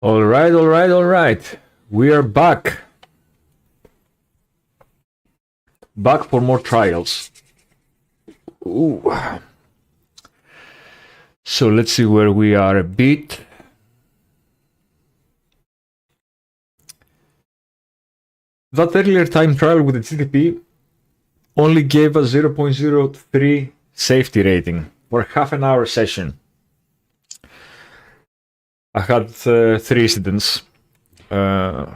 All right, all right, all right. We are back. Back for more trials. Ooh. So let's see where we are a bit. That earlier time trial with the GTP only gave us 0.03 safety rating for half an hour session. I had 3 incidents. So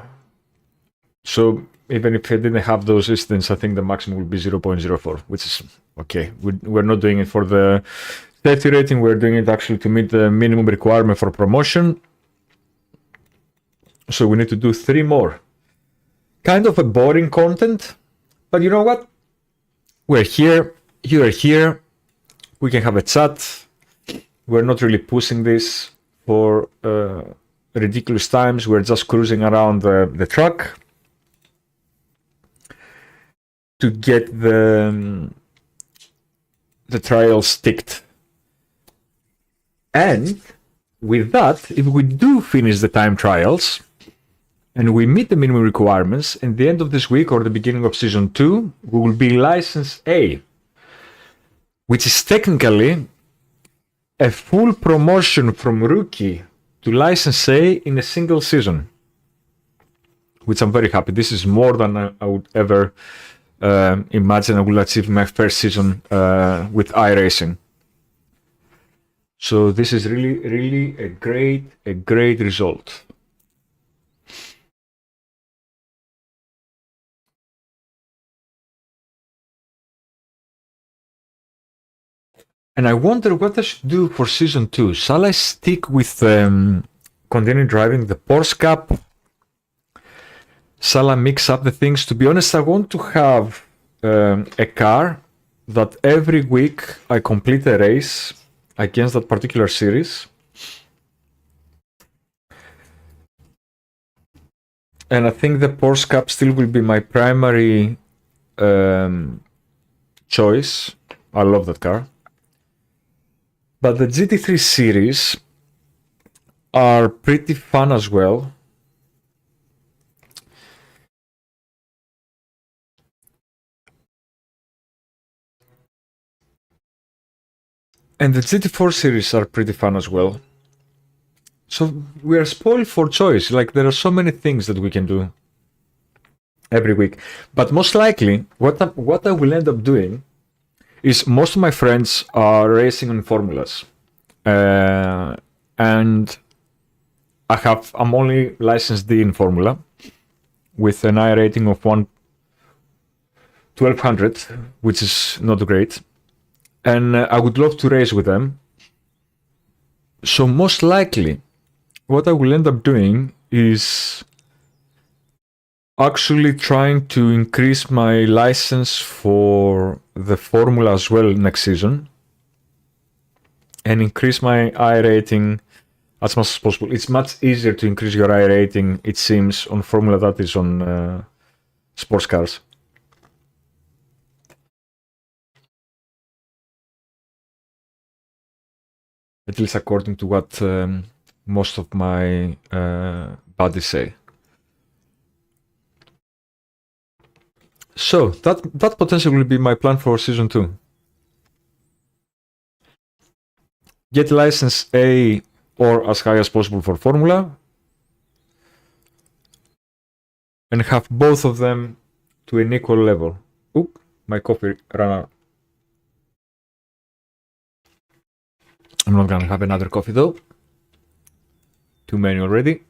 even if I didn't have those incidents, I think the maximum would be 0.04, which is okay. We're not doing it for the safety rating. We're doing it actually to meet the minimum requirement for promotion. So we need to do 3 more. Kind of a boring content, but you know what? We're here, you are here, we can have a chat. We're not really pushing this for ridiculous times. We're just cruising around the track to get the trials ticked. And with that, if we do finish the time trials and we meet the minimum requirements, at the end of this week or the beginning of season 2, we will be license A, which is technically a full promotion from rookie to license A in a single season, which I'm very happy. This is more than I would ever imagine I will achieve my first season with iRacing. So this is really a great result. And I wonder what I should do for season 2. Shall I stick with continue driving the Porsche Cup? Shall I mix up the things? To be honest, I want to have a car that every week I complete a race against that particular series. And I think the Porsche Cup still will be my primary choice. I love that car. But the GT3 series are pretty fun as well. And the GT4 series are pretty fun as well. So we are spoiled for choice. Like, there are so many things that we can do every week. But most likely, what I will end up doing is most of my friends are racing on formulas. And I'm only licensed D in formula with an I rating of 1200, which is not great. And I would love to race with them. So most likely, what I will end up doing is actually trying to increase my license for the formula as well next season and increase my I rating as much as possible. It's much easier to increase your I rating, it seems, on formula that is on sports cars. At least according to what most of my buddies say. So that potentially will be my plan for season 2. Get license A or as high as possible for formula, and have both of them to an equal level. Oop, my coffee ran out. I'm not gonna have another coffee though. Too many already.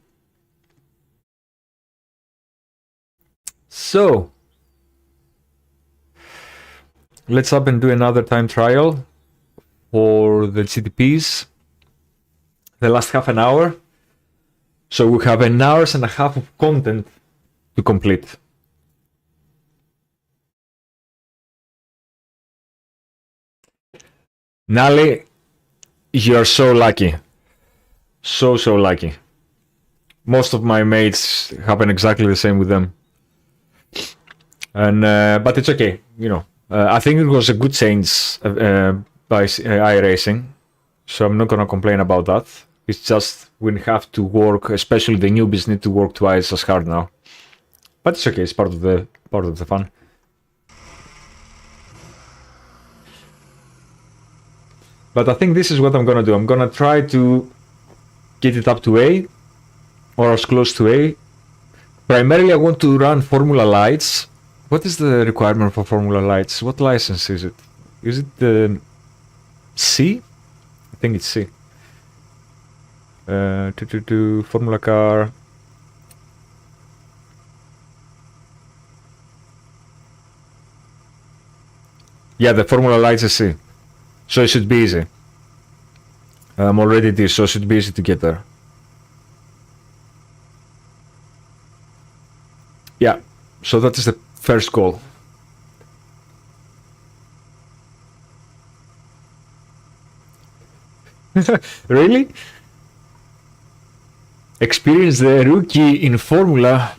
So let's up and do another time trial for the GTPs. The last half an hour. So we have an hour and a half of content to complete. Nali, you're so lucky. So lucky. Most of my mates happen exactly the same with them. And but it's okay, you know. I think it was a good change by iRacing, so I'm not gonna complain about that. It's just we have to work, especially the newbies need to work twice as hard now. But it's okay, it's part of the fun. But I think this is what I'm gonna do. I'm gonna try to get it up to A, or as close to A. Primarily I want to run Formula Lights. What is the requirement for Formula Lights? What license is it? Is it the C? I think it's C. To Formula Car. Yeah, the Formula Lights is C. So it should be easy. I'm already this, so it should be easy to get there. Yeah, so that is the first goal. Really? Experience the rookie in Formula.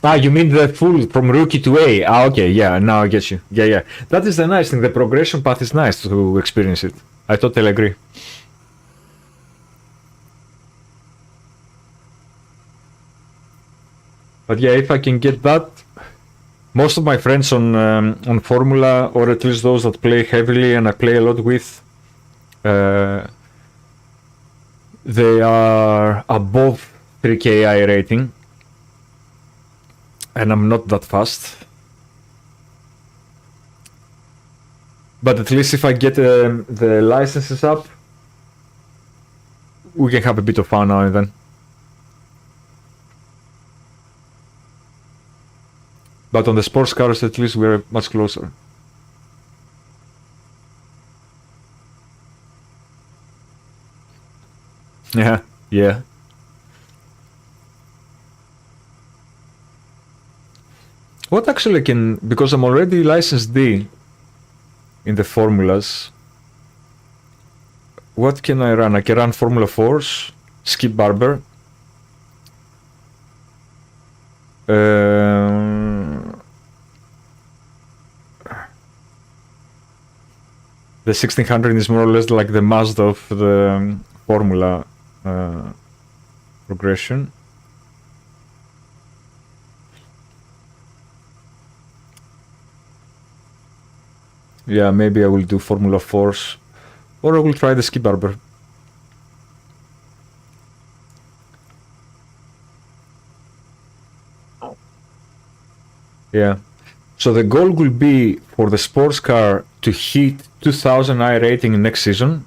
Ah, you mean the full from rookie to A? Ah, okay, yeah, now I get you. Yeah. That is the nice thing. The progression path is nice to experience it. I totally agree. But yeah, if I can get that, most of my friends on Formula, or at least those that play heavily and I play a lot with, they are above 3k I rating, and I'm not that fast. But at least if I get the licenses up, we can have a bit of fun now and then. But on the sports cars, at least we're much closer. Yeah. What actually can, because I'm already licensed D in the formulas, what can I run? I can run Formula 4s, Skip Barber. The 1600 is more or less like the Mazda of the Formula progression. Yeah, maybe I will do Formula 4s, or I will try the Skip Barber. Yeah. So the goal will be for the sports car to hit 2000 I rating next season,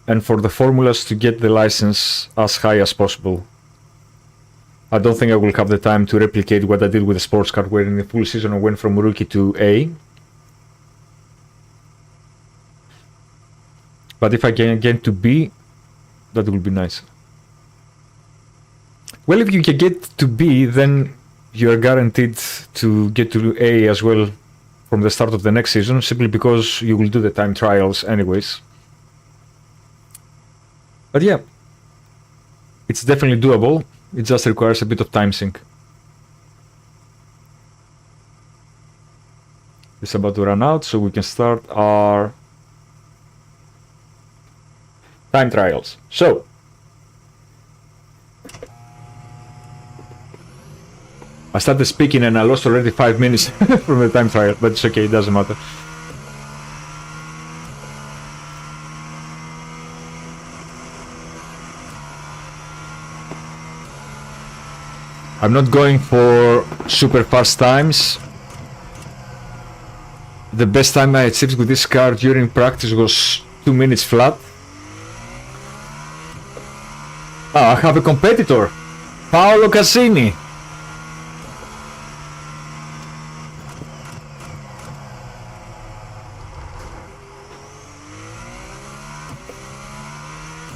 and for the formulas to get the license as high as possible. I don't think I will have the time to replicate what I did with the sports car, where in the full season I went from rookie to A. But if I can get to B, that will be nice. Well, if you can get to B, then you are guaranteed to get to A as well from the start of the next season, simply because you will do the time trials anyways. But yeah, it's definitely doable. It just requires a bit of time sink. It's about to run out, so we can start our time trials. So, I started speaking and I lost already 5 minutes from the time trial, but it's okay, it doesn't matter. I'm not going for super fast times. The best time I achieved with this car during practice was 2 minutes flat. Ah, I have a competitor, Paolo Cassini.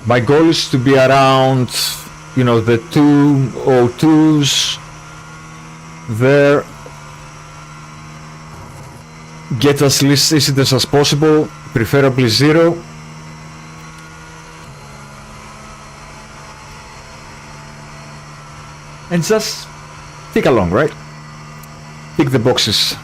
My goal is to be around, you know, the 202s there. Get as least incidents as possible, preferably 0. And just tick along, right? Tick the boxes.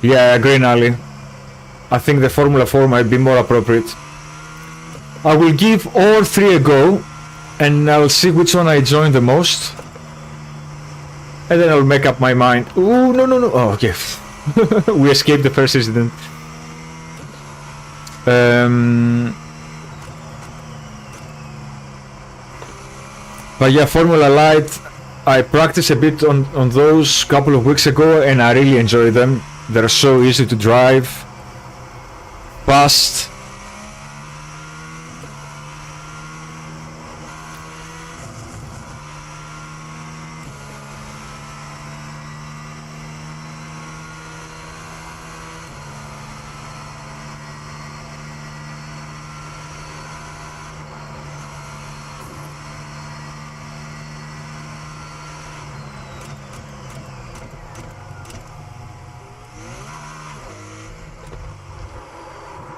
Yeah, I agree, Nali. I think the Formula 4 might be more appropriate. I will give all three a go, and I'll see which one I enjoy the most. And then I'll make up my mind. Ooh, no, no, no. Oh, okay. We escaped the first incident. But yeah, Formula Light, I practiced a bit on those couple of weeks ago, and I really enjoy them. They're so easy to drive, fast.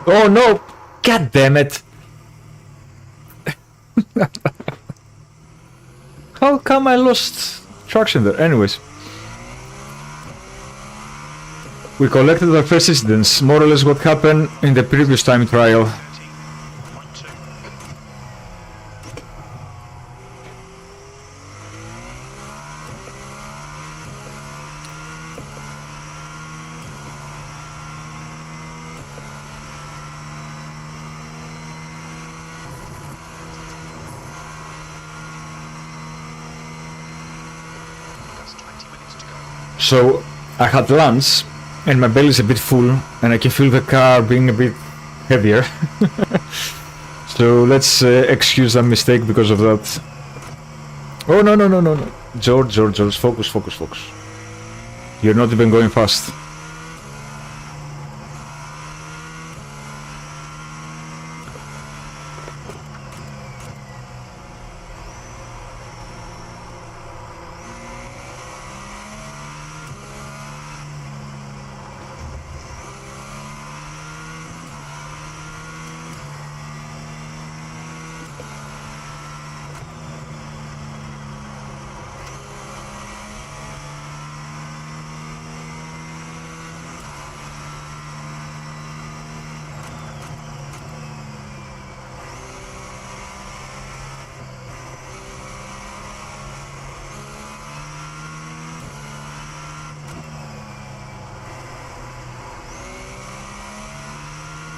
Oh no! God damn it! How come I lost traction there? Anyways. We collected our first incidents, more or less what happened in the previous time trial. So I had lunch and my belly is a bit full and I can feel the car being a bit heavier. So let's excuse that mistake because of that. Oh no no no no no. George, focus, focus, focus. You're not even going fast.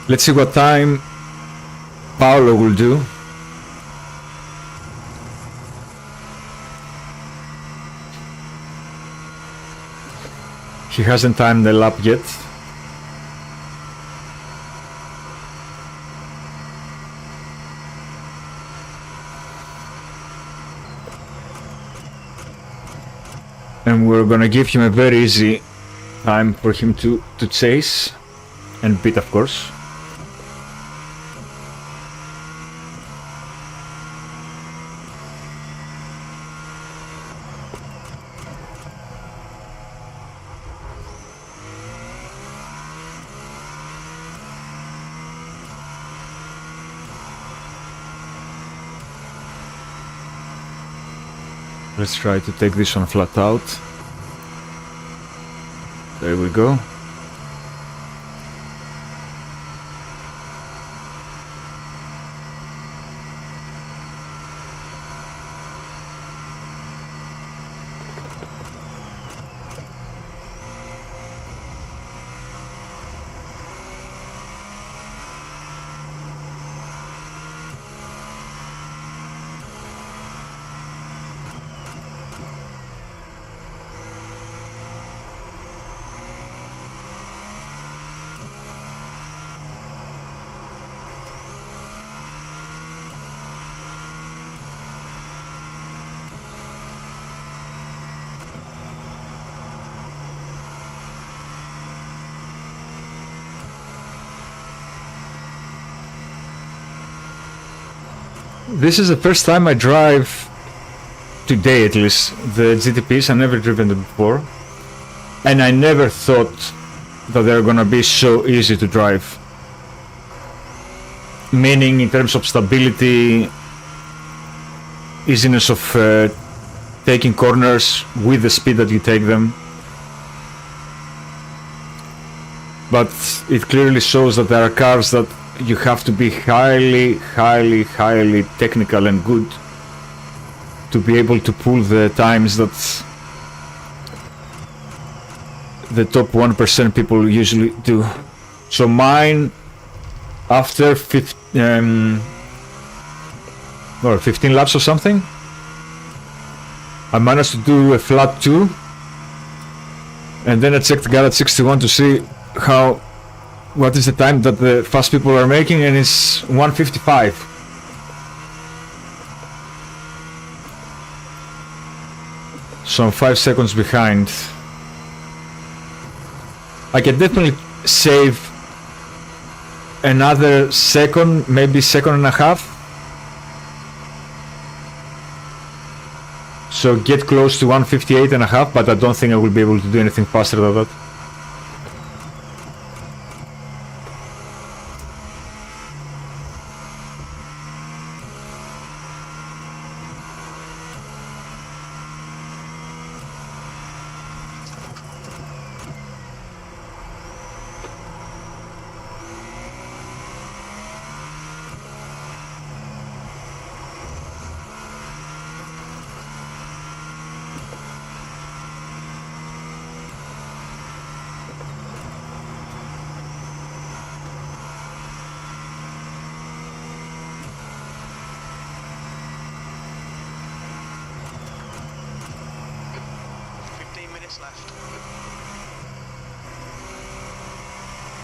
Let's see what time Paolo will do. He hasn't timed the lap yet. And we're gonna give him a very easy time for him to chase and beat, of course. Let's try to take this one flat out. There we go. This is the first time I drive, today at least, the GTPs. I've never driven them before. And I never thought that they're gonna be so easy to drive. Meaning in terms of stability, easiness of taking corners with the speed that you take them. but it clearly shows that there are cars that you have to be highly technical and good to be able to pull the times that the top 1% people usually do. So mine, after 15 laps or something, I managed to do a flat 2, and then I checked Garage 61 to see what is the time that the fast people are making, and it's 1:55. So I'm 5 seconds behind. I can definitely save another second, maybe second and a half. So get close to 1:58 and a half, but I don't think I will be able to do anything faster than that.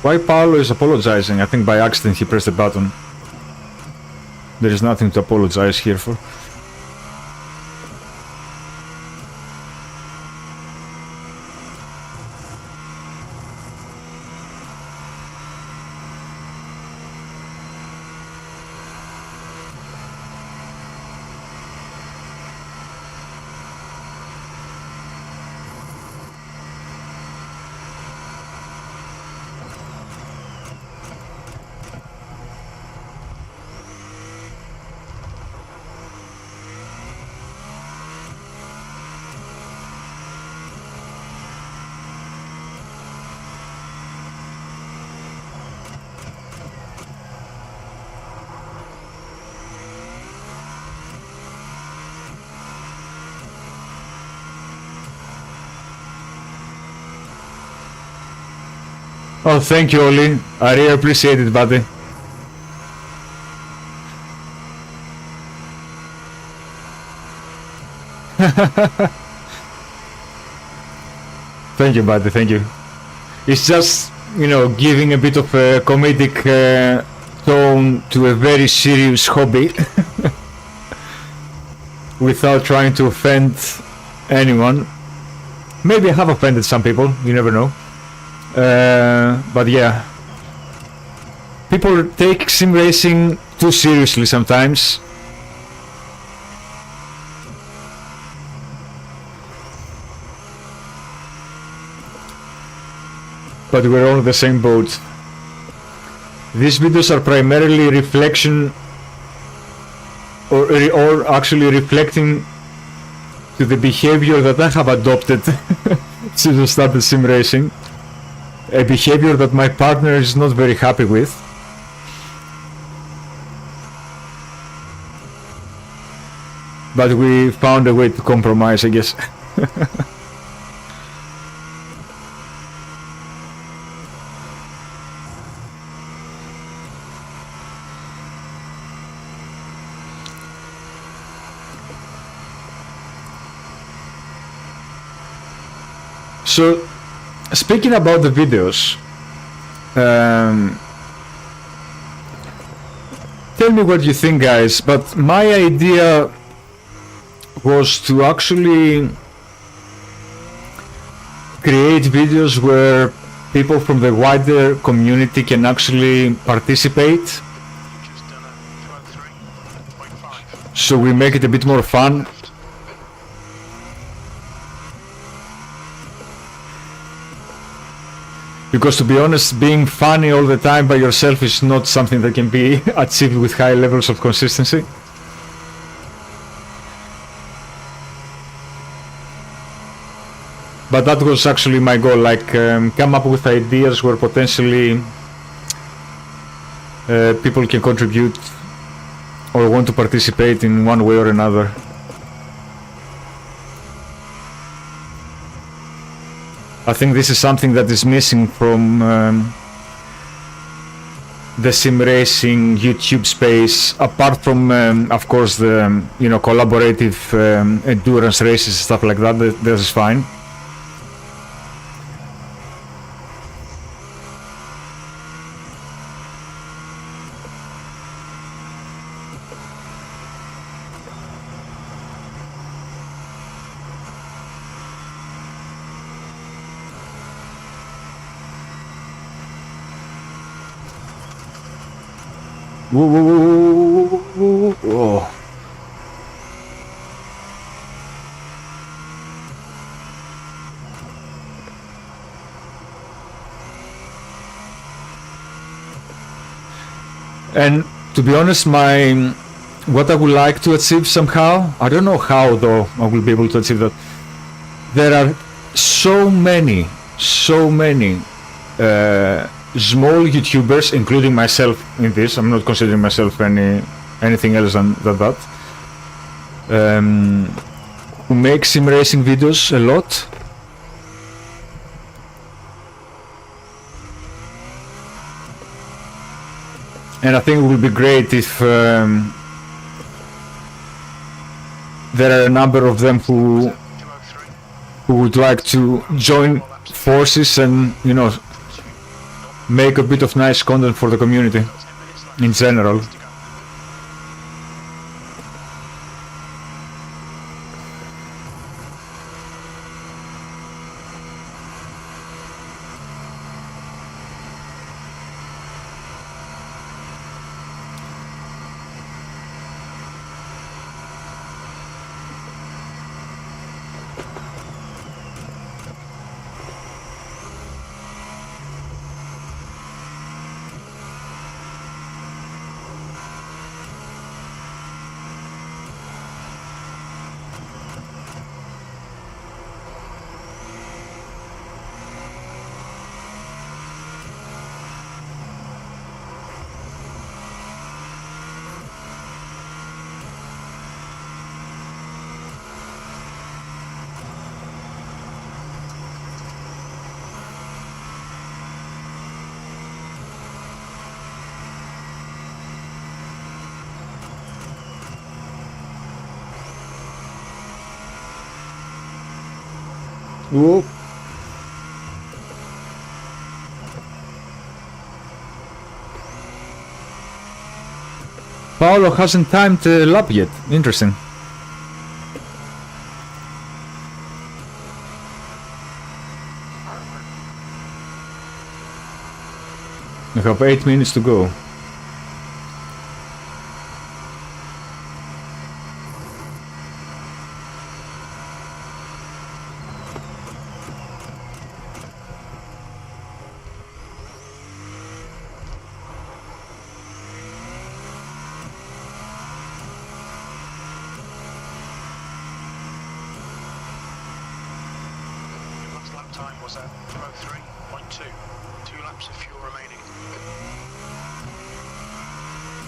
Why Paolo is apologizing? I think by accident he pressed the button. There is nothing to apologize here for. Oh, thank you, Oli. I really appreciate it, buddy. Thank you, buddy. Thank you. It's just, you know, giving a bit of a comedic tone to a very serious hobby without trying to offend anyone. Maybe I have offended some people, you never know. But yeah, people take sim racing too seriously sometimes. But we're all in the same boat. These videos are primarily reflection or actually reflecting to the behavior that I have adopted since I started sim racing. A behavior that my partner is not very happy with. But we found a way to compromise, I guess. So, speaking about the videos, tell me what you think, guys, but my idea was to actually create videos where people from the wider community can actually participate, so we make it a bit more fun. Because to be honest, being funny all the time by yourself is not something that can be achieved with high levels of consistency. But that was actually my goal, like come up with ideas where potentially people can contribute or want to participate in one way or another. I think this is something that is missing from the sim racing YouTube space, apart from of course the collaborative endurance races, stuff like that. This is fine. Whoa, whoa, whoa, whoa, whoa, whoa. And to be honest, what I would like to achieve somehow, I don't know how though I will be able to achieve that. There are so many small YouTubers, including myself in this. I'm not considering myself anything else than that. Who make sim racing videos a lot. And I think it would be great if there are a number of them who would like to join forces and make a bit of nice content for the community in general. Whoop. Paolo hasn't timed the lap yet. Interesting. We have 8 minutes to go.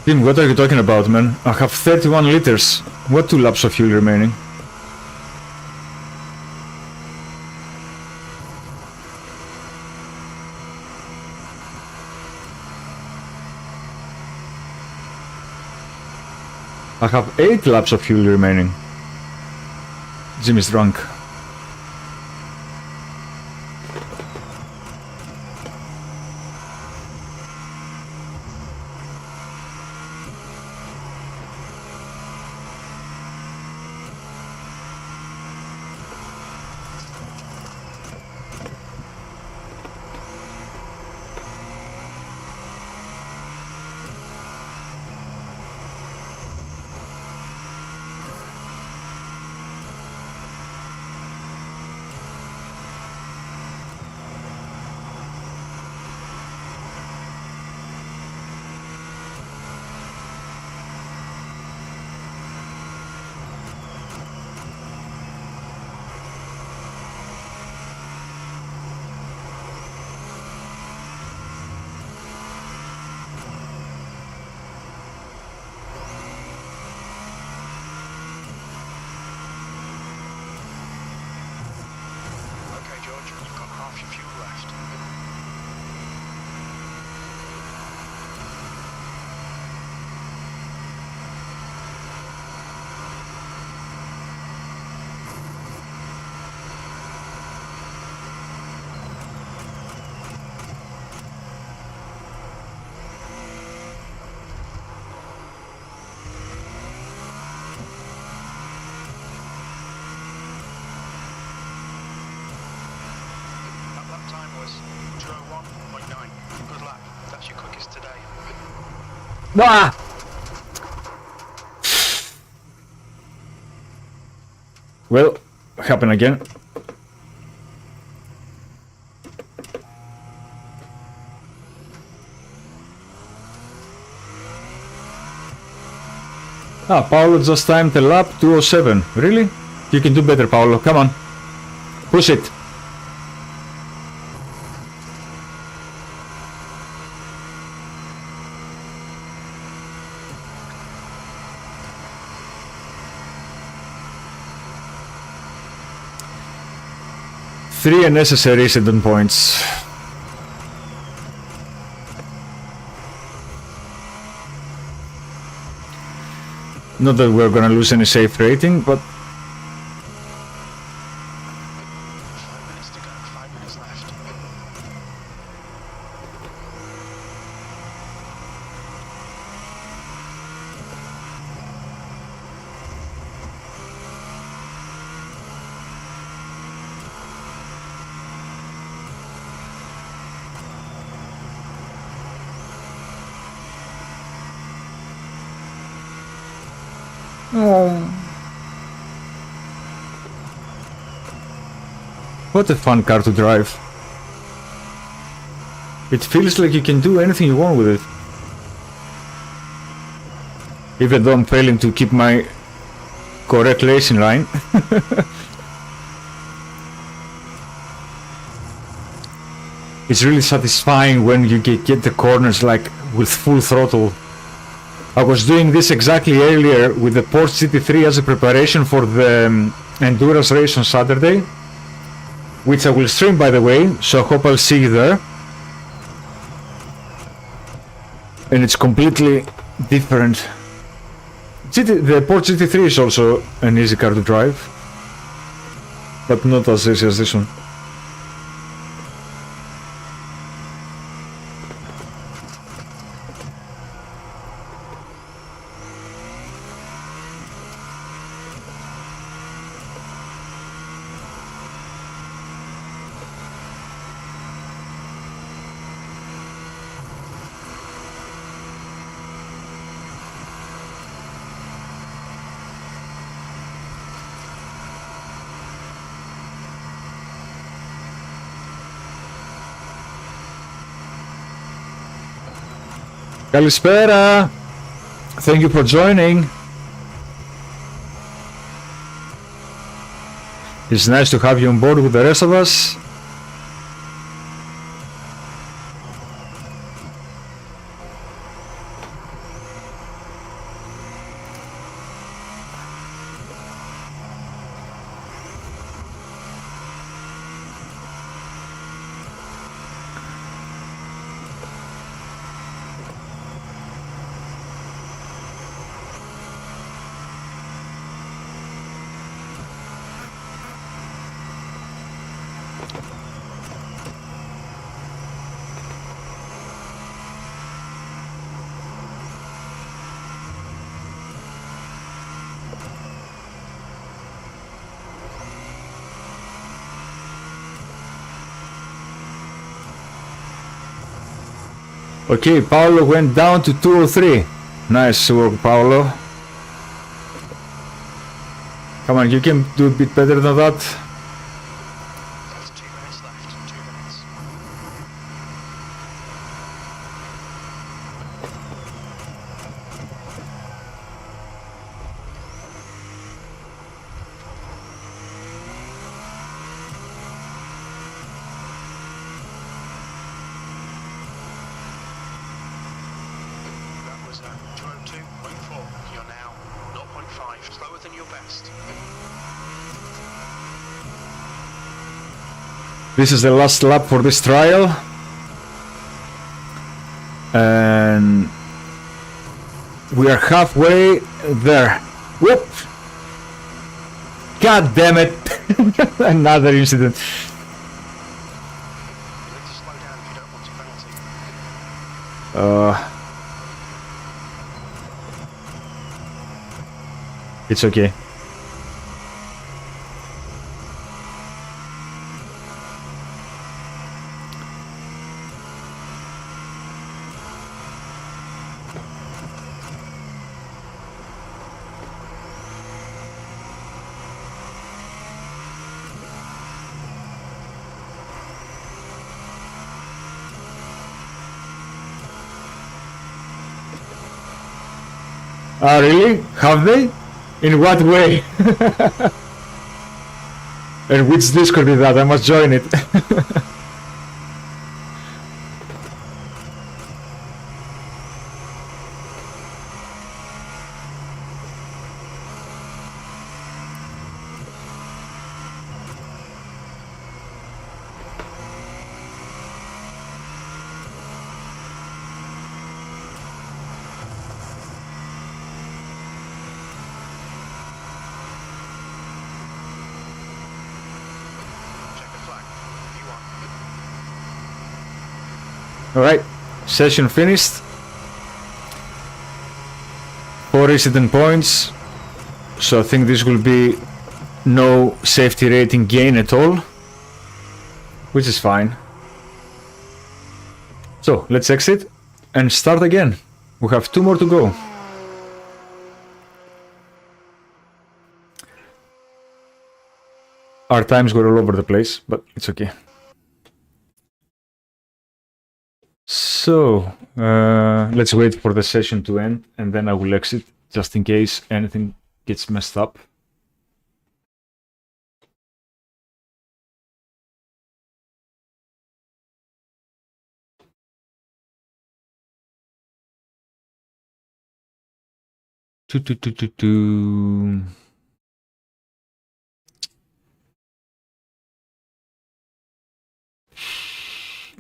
Tim, what are you talking about, man? I have 31 liters. What 2 laps of fuel remaining? I have 8 laps of fuel remaining. Jimmy's drunk. Ah! Well, happen again. Ah, Paolo just timed the lap 2:07. Really? You can do better, Paolo. Come on. Push it. Three unnecessary incident points. Not that we're gonna lose any safe rating, but 5 minutes to go, 5 minutes left. What a fun car to drive. It feels like you can do anything you want with it. Even though I'm failing to keep my correct racing line. It's really satisfying when you get the corners like with full throttle. I was doing this exactly earlier with the Porsche GT3 as a preparation for the endurance race on Saturday, which I will stream, by the way, so I hope I'll see you there. And it's completely different. The Porsche GT3 is also an easy car to drive, but not as easy as this one. Kalispera! Thank you for joining. It's nice to have you on board with the rest of us. Okay, Paolo went down to 203. Nice work, Paolo. Come on, you can do a bit better than that. There's 2 minutes left, 2 minutes. That was 202.4. You're now 0.5, slower than your best. This is the last lap for this trial. And we are halfway there. Whoop! God damn it! Another incident. You need to slow down if you don't want a penalty. It's okay. Ah, really? Have they? In what way? And which Discord is that? I must join it. Check the flag. V1. Alright, session finished. 4 incident points. So I think this will be no safety rating gain at all, which is fine. So let's exit and start again. We have 2 more to go. Our times were all over the place, but it's okay. So let's wait for the session to end and then I will exit just in case anything gets messed up.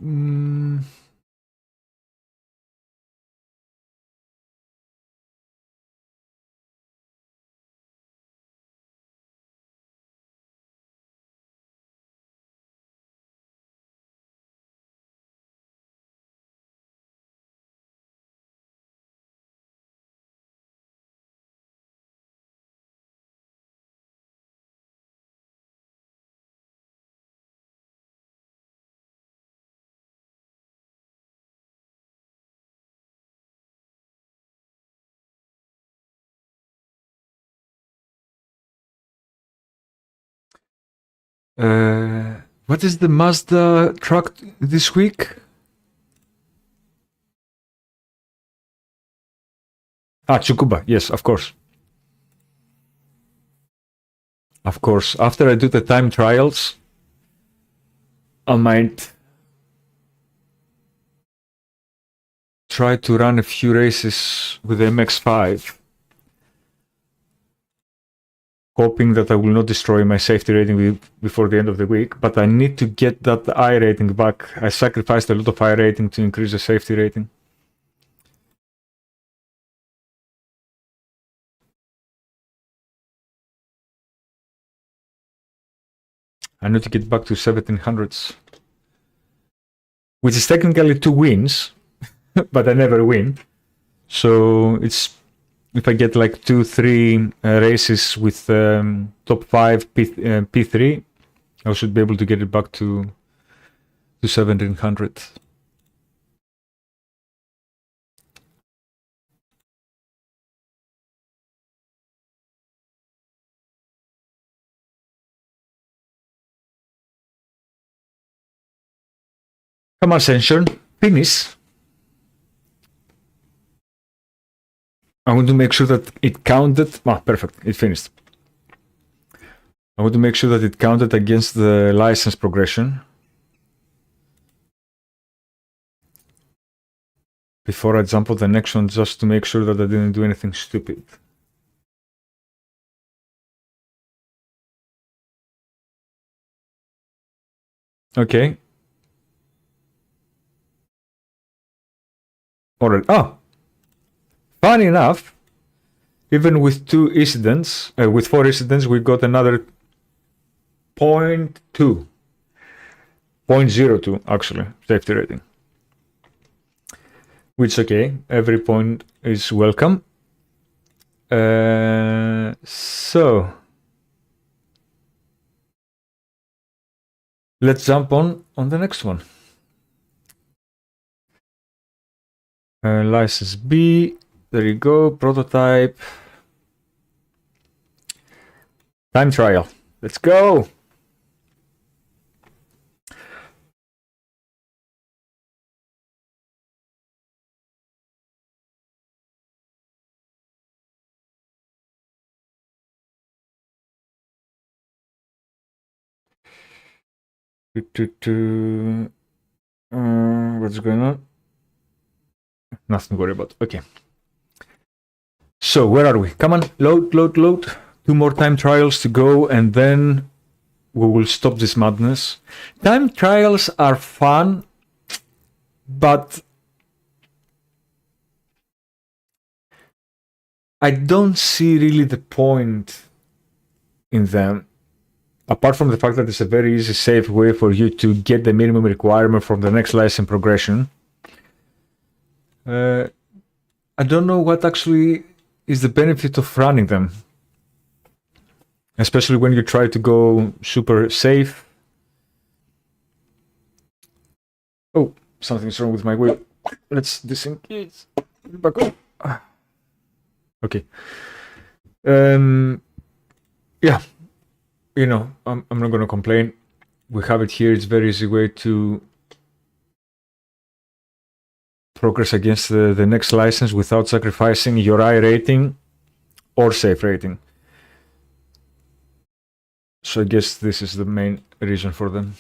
Mm. What is the Mazda truck this week? Ah, Tsukuba. Yes, of course. Of course. After I do the time trials, I might try to run a few races with the MX-5, hoping that I will not destroy my safety rating before the end of the week, but I need to get that I rating back. I sacrificed a lot of I rating to increase the safety rating. I need to get back to 1700s, which is technically 2 wins, but I never win. So it's if I get like 2-3 races with top 5 P3, I should be able to get it back to 1700. Come on, Ascension, finish. I want to make sure that it counted. Ah, perfect, it finished. I want to make sure that it counted against the license progression before I jump on the next one, just to make sure that I didn't do anything stupid. Okay. Alright. Oh, funny enough, even with 2 incidents, with 4 incidents, we got another 0.2. 0.02 actually, safety rating. Which, okay, every point is welcome. So let's jump on the next one. License B, there you go, prototype. Time trial, let's go. What's going on? Nothing to worry about. Okay. So where are we? Come on, load, load, load. 2 more time trials to go, and then we will stop this madness. Time trials are fun, but I don't see really the point in them, apart from the fact that it's a very easy, safe way for you to get the minimum requirement from the next license progression. I don't know what actually is the benefit of running them, especially when you try to go super safe. Oh, something's wrong with my wheel. Let's disengage. Back up. Okay. Yeah, you know, I'm not gonna complain. We have it here. It's a very easy way to progress against the next license without sacrificing your I rating or safe rating. So I guess this is the main reason for them.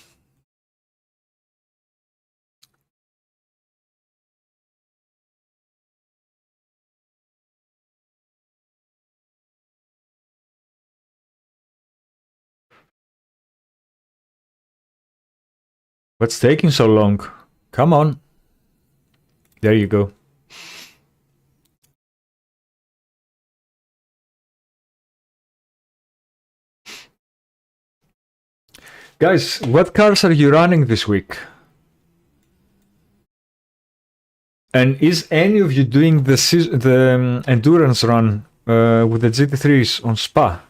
What's taking so long? Come on. There you go. Guys, what cars are you running this week? And is any of you doing the endurance run with the GT3s on Spa?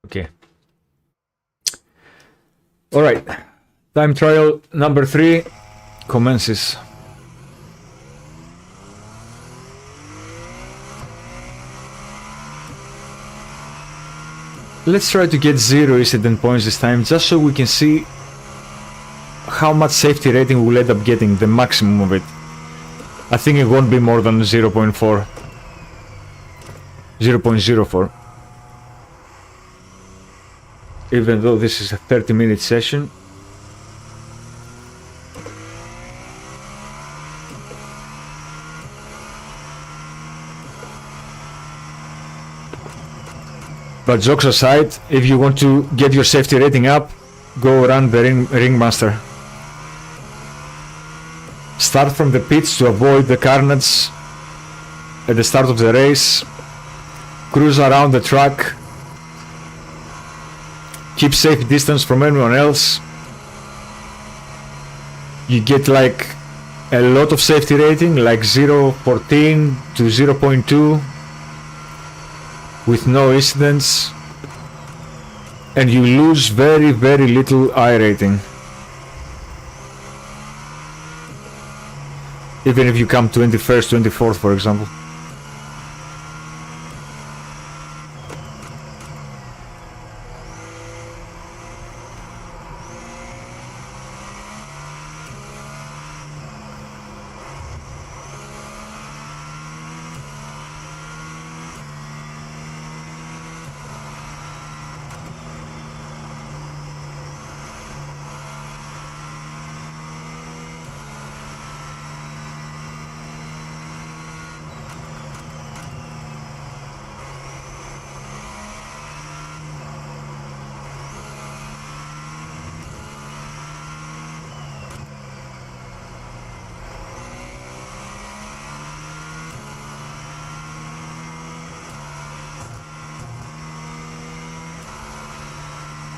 Okay. All right. Time trial number 3 commences. Let's try to get 0 incident points this time, just so we can see how much safety rating we'll end up getting, the maximum of it. I think it won't be more than 0.4. 0.04. Even though this is a 30-minute session. But jokes aside, if you want to get your safety rating up, go run the Ringmaster. Start from the pits to avoid the carnage at the start of the race. Cruise around the track. Keep safe distance from anyone else. You get like a lot of safety rating, like 0.14 to 0.2 with no incidents, and you lose very, very little I rating. Even if you come 21st, 24th, for example.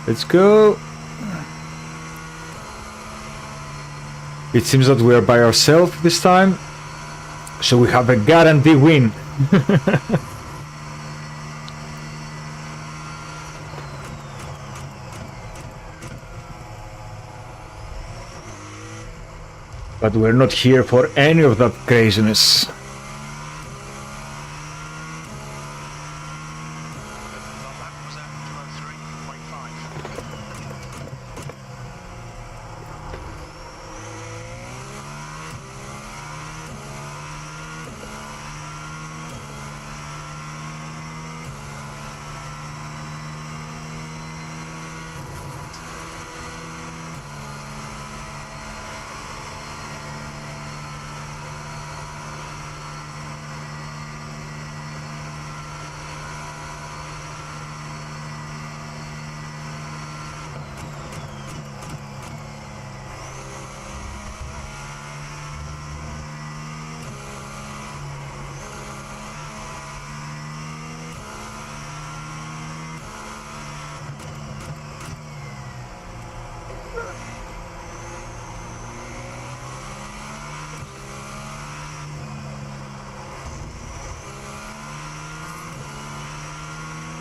Let's go. It seems that we are by ourselves this time. So we have a guarantee win. But we're not here for any of that craziness. That was at 203.5.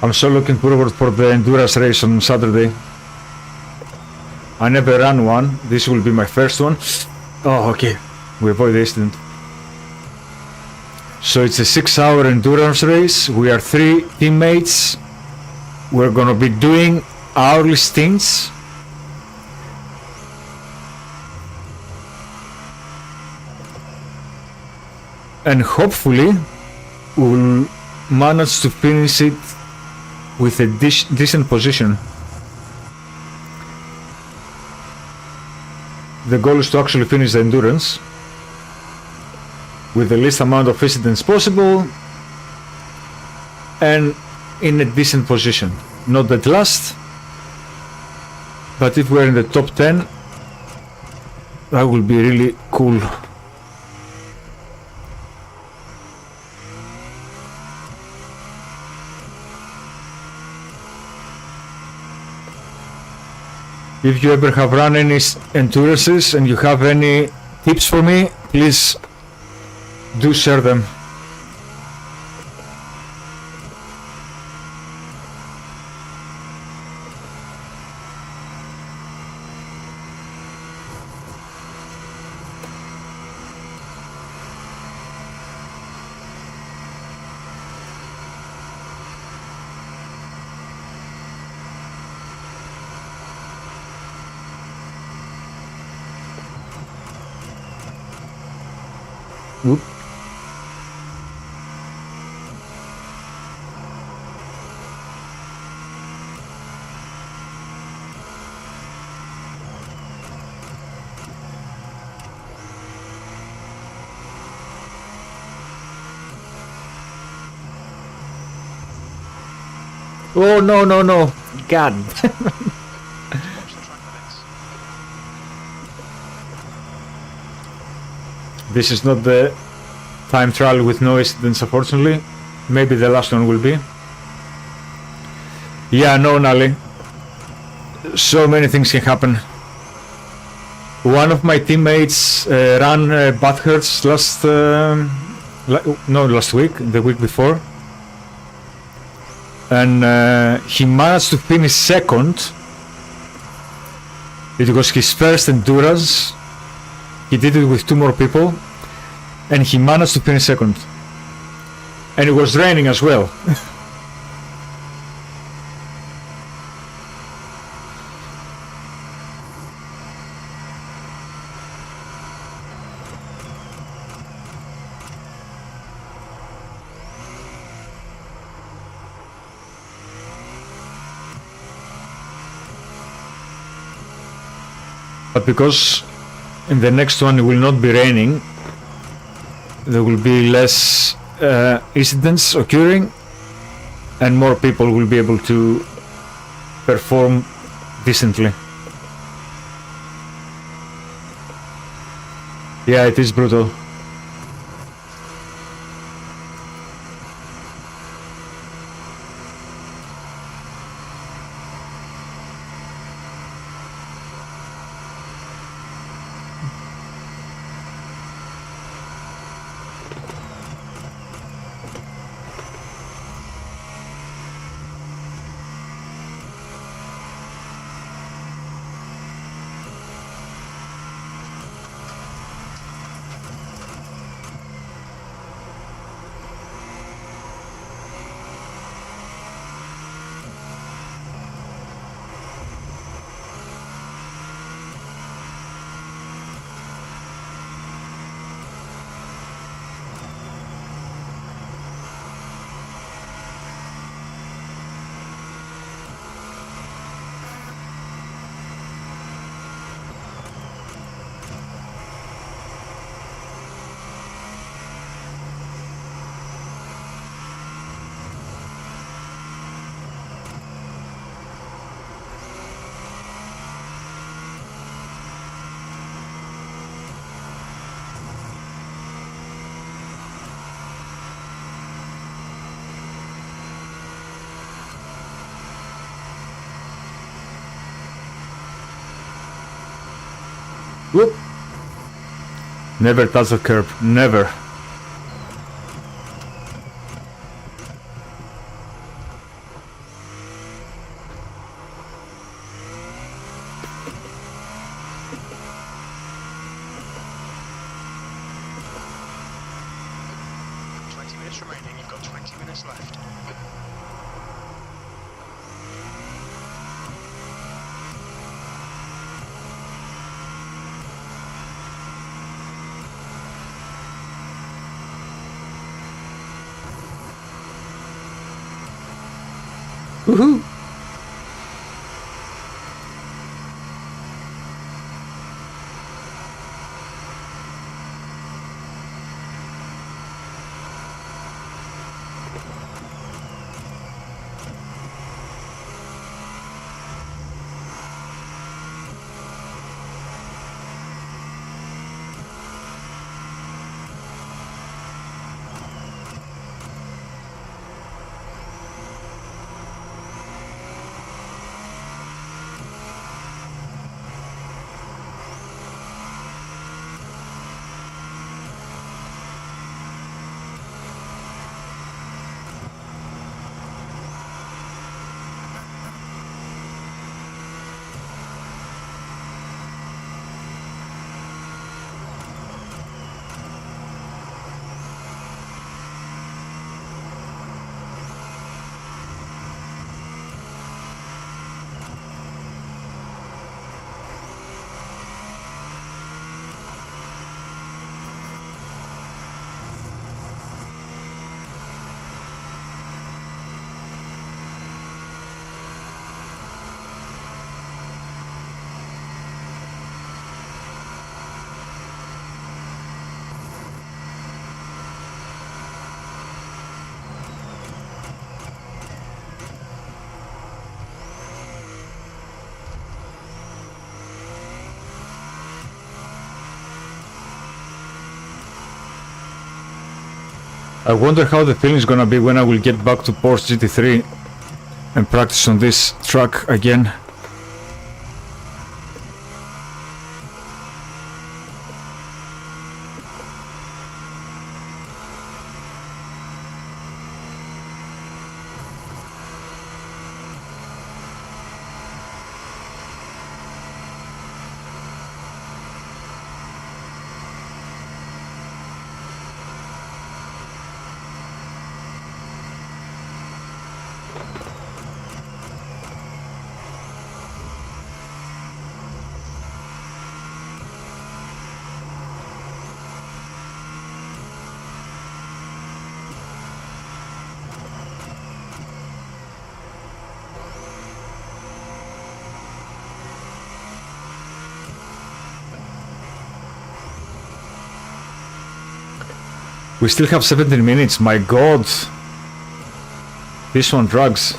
I'm so looking forward for the endurance race on Saturday. I never ran one. This will be my first one. Oh, okay. We avoid the incident. So it's a 6-hour endurance race. We are 3 teammates. We're gonna be doing hourly stints. And hopefully we'll manage to finish it with a decent position. The goal is to actually finish the endurance with the least amount of incidents possible and in a decent position. Not at last, but if we're in the top 10, that will be really cool. If you ever have run any endurances and you have any tips for me, please do share them. Oop. Oh no no no! God! Watch the track limits. This is not the time trial with no incidents, unfortunately. Maybe the last one will be. Yeah, no, Nali. So many things can happen. One of my teammates ran Bathurst last week, the week before, and he managed to finish second. It was his first endurance. He did it with 2 more people, and he managed to finish second. And it was raining as well. But because in the next one it will not be raining, there will be less incidents occurring and more people will be able to perform decently. Yeah, it is brutal. Whoop. Never touch the curb. Never. Remaining, you've got 20 minutes left. Woohoo! I wonder how the feeling is gonna be when I will get back to Porsche GT3 and practice on this track again. We still have 17 minutes, my god! This one drags.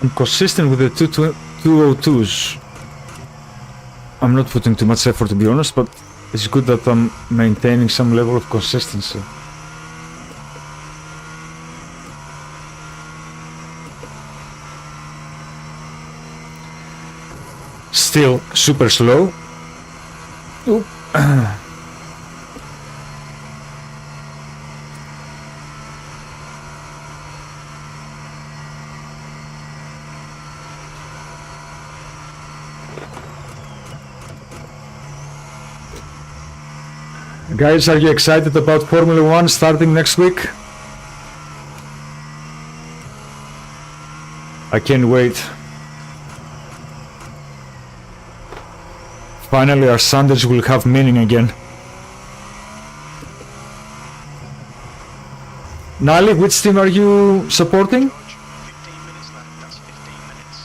I'm consistent with the 202s. I'm not putting too much effort, to be honest, but it's good that I'm maintaining some level of consistency. Still super slow. Oop. Guys, are you excited about Formula 1 starting next week? I can't wait. Finally, our Sundays will have meaning again. Nali, which team are you supporting? 15 minutes left. That's 15 minutes.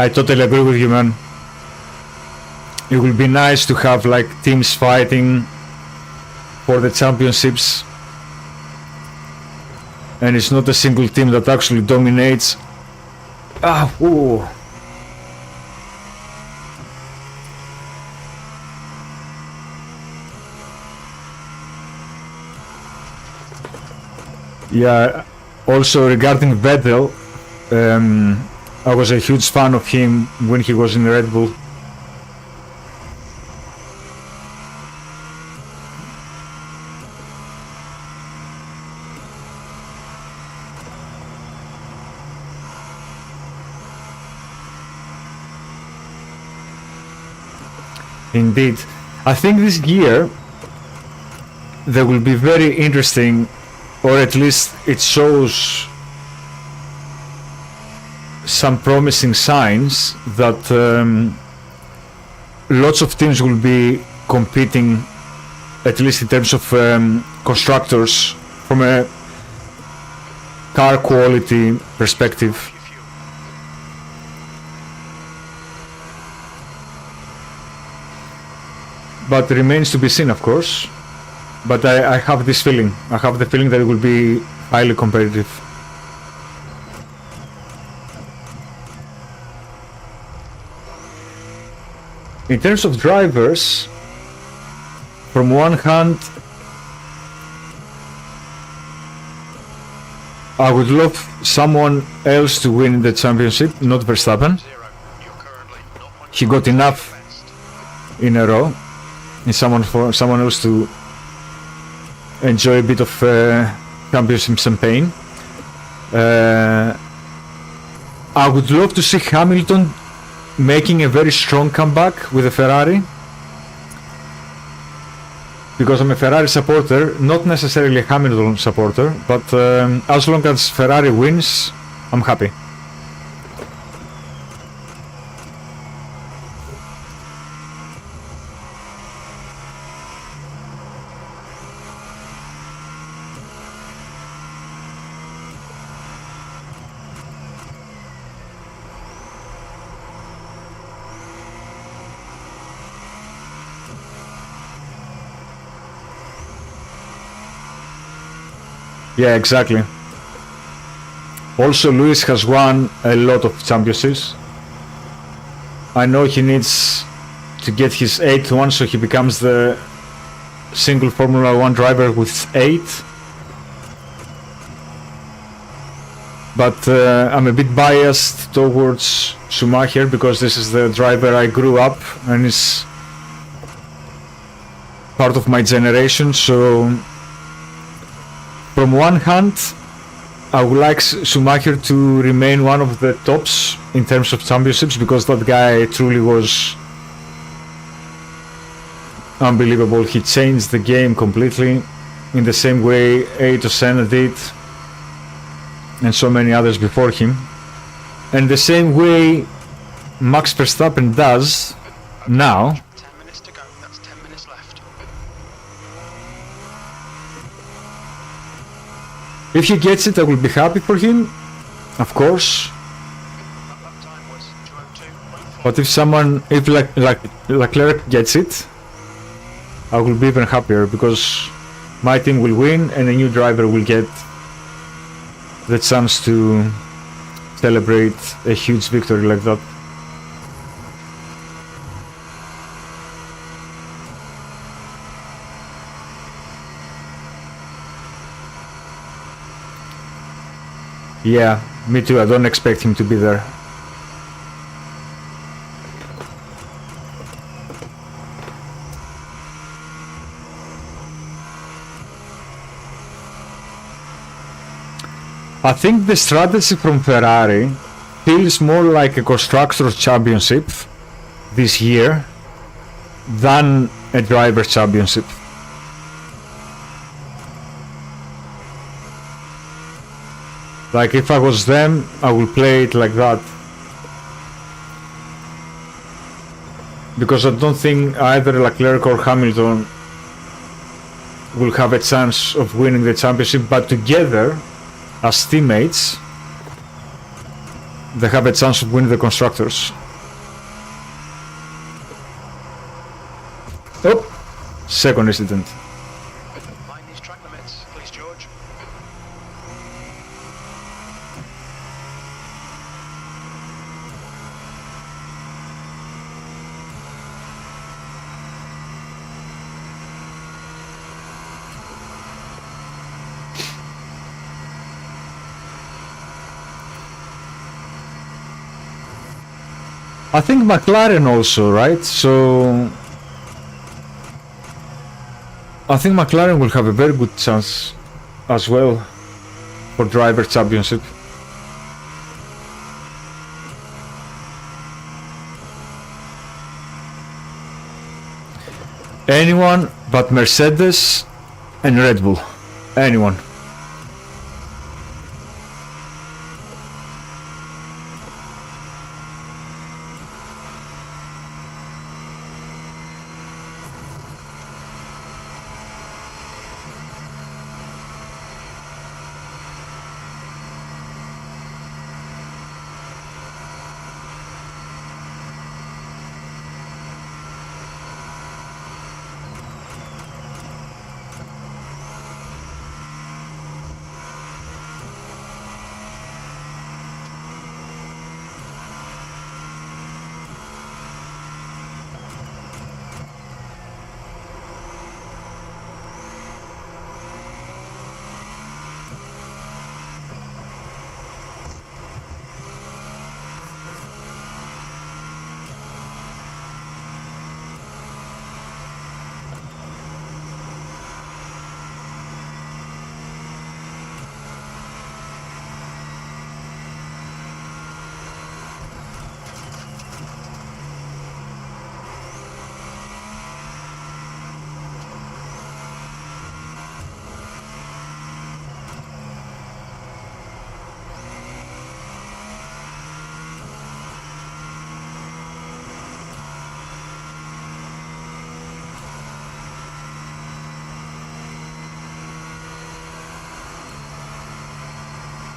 I totally agree with you, man. It will be nice to have like teams fighting for the championships, and it's not a single team that actually dominates. Ooh. Yeah, also regarding Vettel, I was a huge fan of him when he was in Red Bull. Indeed. I think this year there will be very interesting, or at least it shows some promising signs that lots of teams will be competing, at least in terms of constructors, from a car quality perspective. But remains to be seen, of course. But I have this feeling. I have the feeling that it will be highly competitive. In terms of drivers, from one hand, I would love someone else to win the championship, not Verstappen. He got enough in a row, and someone else to enjoy a bit of championship champagne. I would love to see Hamilton making a very strong comeback with a Ferrari, because I'm a Ferrari supporter, not necessarily a Hamilton supporter, but as long as Ferrari wins, I'm happy. Yeah, exactly. Also, Lewis has won a lot of championships. I know he needs to get his 8th one, so he becomes the single Formula 1 driver with 8. But I'm a bit biased towards Schumacher, because this is the driver I grew up and is part of my generation. So from one hand, I would like Schumacher to remain one of the tops in terms of championships, because that guy truly was unbelievable. He changed the game completely in the same way Ayrton Senna did and so many others before him, and the same way Max Verstappen does now. 10 minutes to go. That's 10 minutes left. If he gets it, I will be happy for him, of course. That lap time was 2:02.4. But if Leclerc gets it, I will be even happier, because my team will win and a new driver will get the chance to celebrate a huge victory like that. Yeah, me too. I don't expect him to be there. I think the strategy from Ferrari feels more like a Constructors' Championship this year than a Drivers' Championship. Like, if I was them, I would play it like that. Because I don't think either Leclerc or Hamilton will have a chance of winning the championship, but together, as teammates, they have a chance of winning the Constructors. Oh! Second incident. Mind these track limits, please, George. I think McLaren also, right? So I think McLaren will have a very good chance as well for Driver Championship. Anyone but Mercedes and Red Bull. Anyone.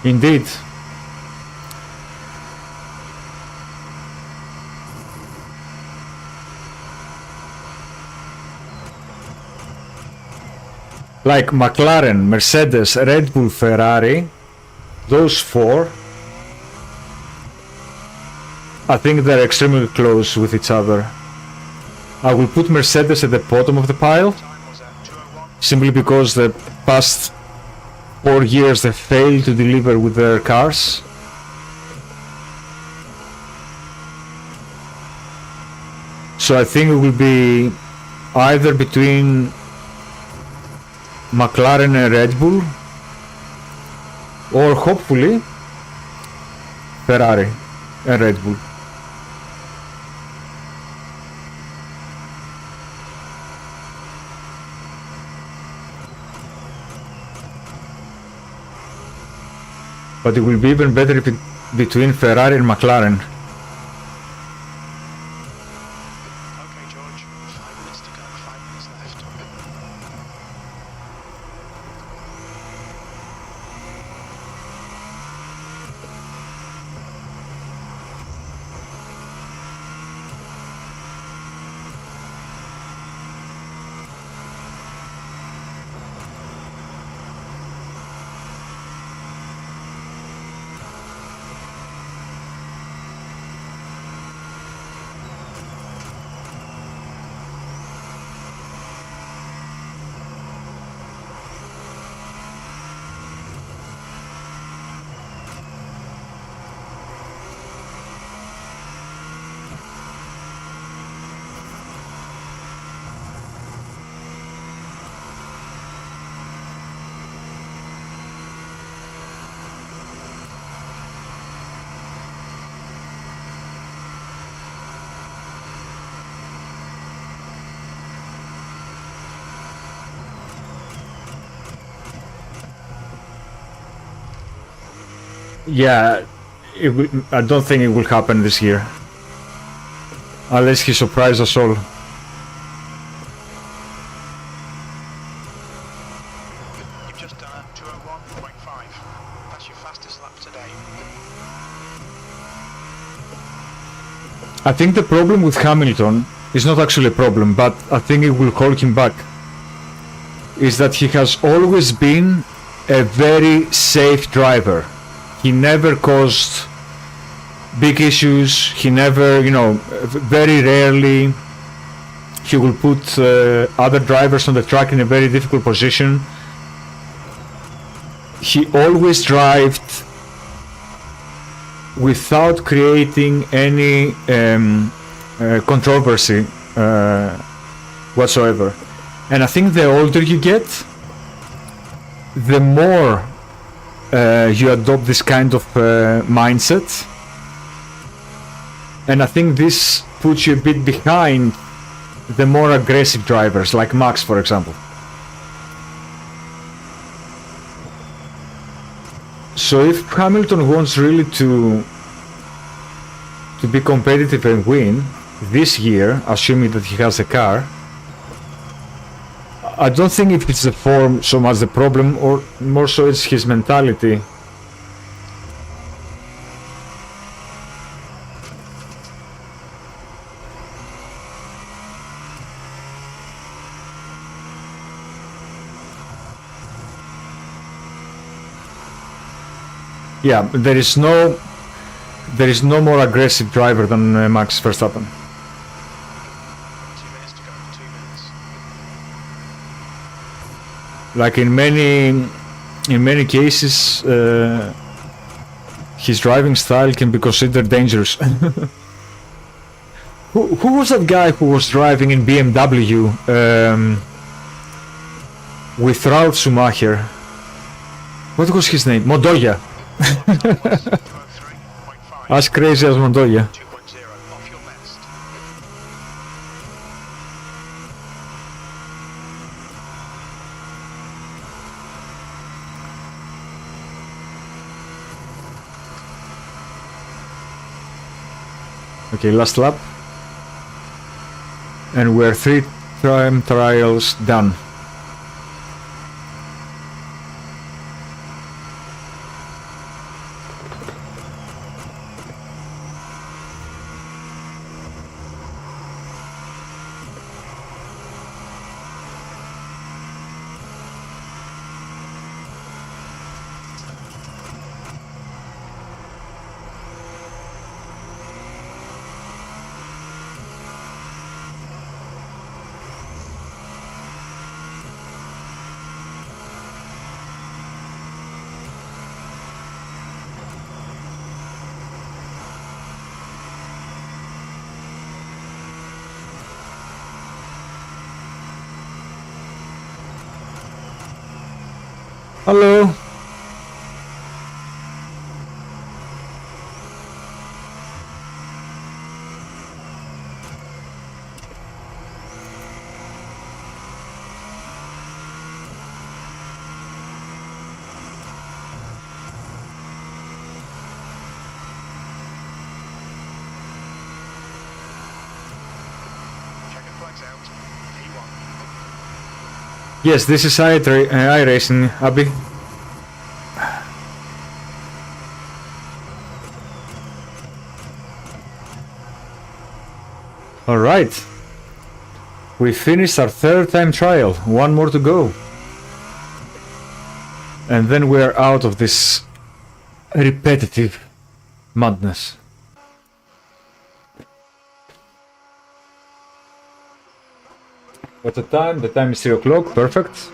Indeed. Like McLaren, Mercedes, Red Bull, Ferrari, those four, I think they're extremely close with each other. I will put Mercedes at the bottom of the pile, Time was at 2:01. simply because the past 4 years they failed to deliver with their cars. So I think it will be either between McLaren and Red Bull, or hopefully Ferrari and Red Bull. But it will be even better if it between Ferrari and McLaren. Okay, George. 5 minutes to go. 5 minutes left. Yeah, I don't think it will happen this year. Unless he surprises us all. You've just done a 201.5. That's your fastest lap today. I think the problem with Hamilton is not actually a problem, but I think it will hold him back. Is that he has always been a very safe driver. He never caused big issues. He never, very rarely he will put other drivers on the track in a very difficult position. He always drived without creating any controversy whatsoever. And I think the older you get, the more you adopt this kind of mindset. And I think this puts you a bit behind the more aggressive drivers, like Max, for example. So if Hamilton wants really to be competitive and win this year, assuming that he has a car, I don't think if it's the form so much the problem, or more so it's his mentality. Yeah, there is no more aggressive driver than Max Verstappen. 2 minutes to go. 2 minutes. Like in many cases, his driving style can be considered dangerous. Who was that guy who was driving in BMW with Ralf Schumacher? What was his name? Montoya. 203.5. As crazy as Montoya. 2.0. Off your best. Okay, last lap. And we're 3 time trials done. Hello. round. P1. Yes, this is iRacing, Abby. Alright. We finished our third time trial. One more to go. And then we're out of this repetitive madness. What's the time? The time is 3 o'clock. Perfect.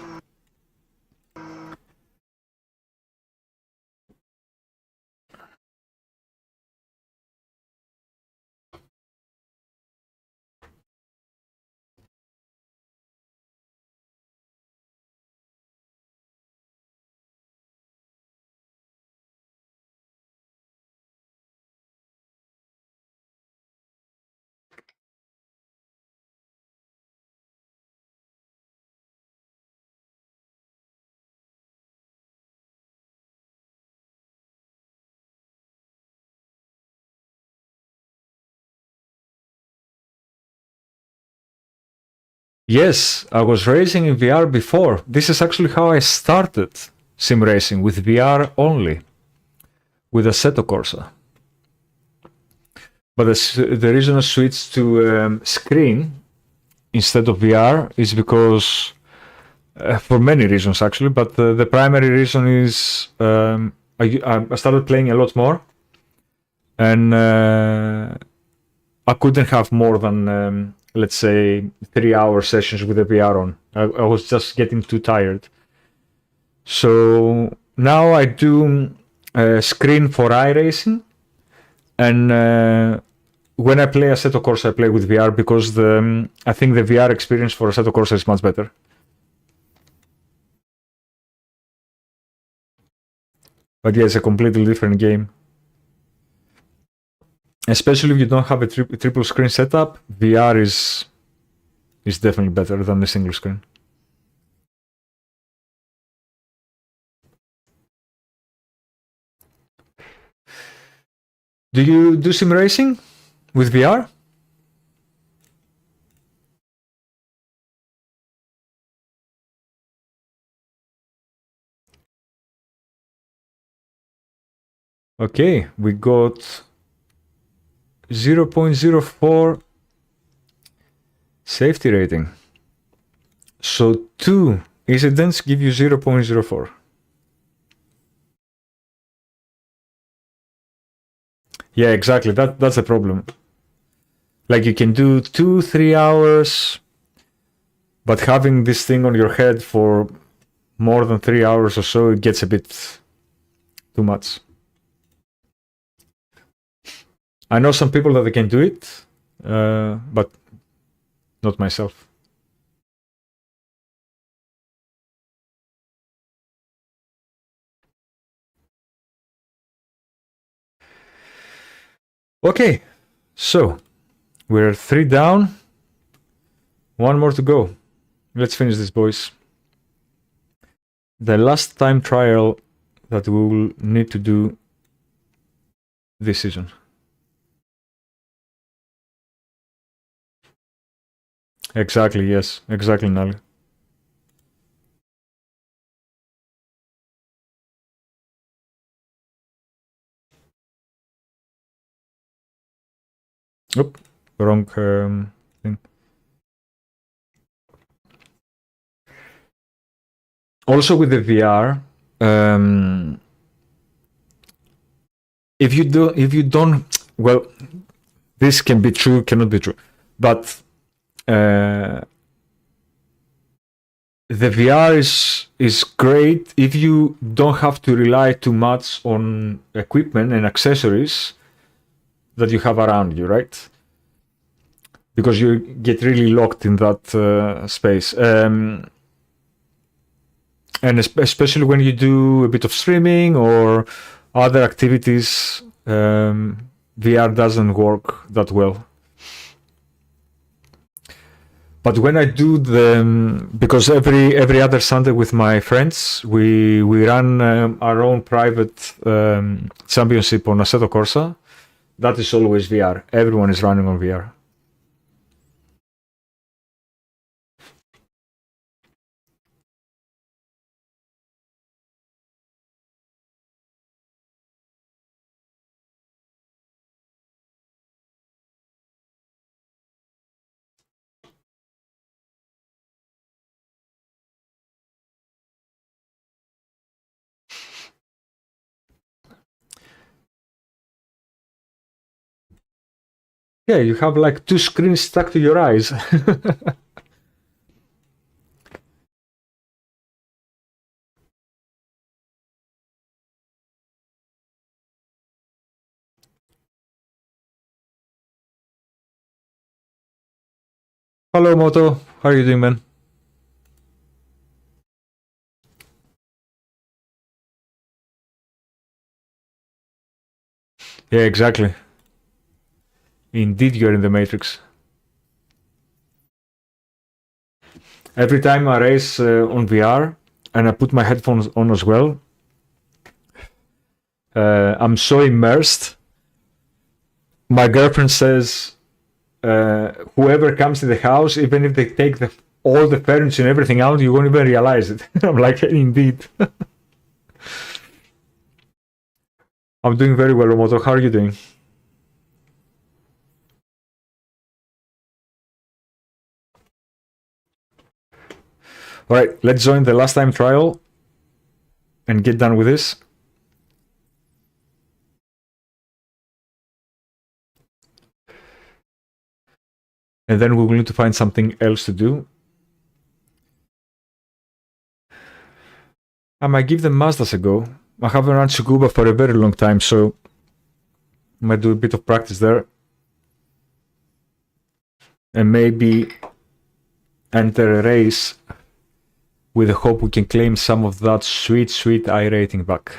Yes, I was racing in VR before. This is actually how I started sim racing, with VR only, with Assetto Corsa. But the reason I switched to screen instead of VR is because, for many reasons actually, but the primary reason is I started playing a lot more, and I couldn't have more than let's say 3-hour sessions with the VR on. I was just getting too tired. So now I do screen for iRacing, and when I play Assetto Corsa, I play with VR because I think the VR experience for Assetto Corsa is much better. But yeah, it's a completely different game. Especially if you don't have a triple screen setup, VR is definitely better than the single screen. Do you do sim racing with VR? Okay, we got 0.04 safety rating. So 2 incidents give you 0.04. Yeah, exactly. That's the problem. Like you can do 2-3 hours, but having this thing on your head for more than 3 hours or so, it gets a bit too much. I know some people that they can do it, but not myself. Okay, so we're 3 down, 1 more to go. Let's finish this, boys. The last time trial that we will need to do this season. Exactly, yes. Exactly, Nali. Oop, wrong thing. Also with the VR, if you don't, well, this can be true, cannot be true, but the VR is great if you don't have to rely too much on equipment and accessories that you have around you, right? Because you get really locked in that space. And especially when you do a bit of streaming or other activities, VR doesn't work that well. But when I do because every other Sunday with my friends, we run our own private championship on Assetto Corsa. That is always VR. Everyone is running on VR. Yeah, you have like two screens stuck to your eyes. Hello, Moto. How are you doing, man? Yeah, exactly. Indeed, you're in the Matrix. Every time I race on VR and I put my headphones on as well, I'm so immersed. My girlfriend says, whoever comes to the house, even if they take all the furniture and everything out, you won't even realize it. I'm like, indeed. I'm doing very well, Moto. How are you doing? All right, let's join the last time trial and get done with this. And then we will need to find something else to do. I might give the Mazdas a go. I haven't run Tsukuba for a very long time, so I might do a bit of practice there. And maybe enter a race with the hope we can claim some of that sweet, sweet I rating back.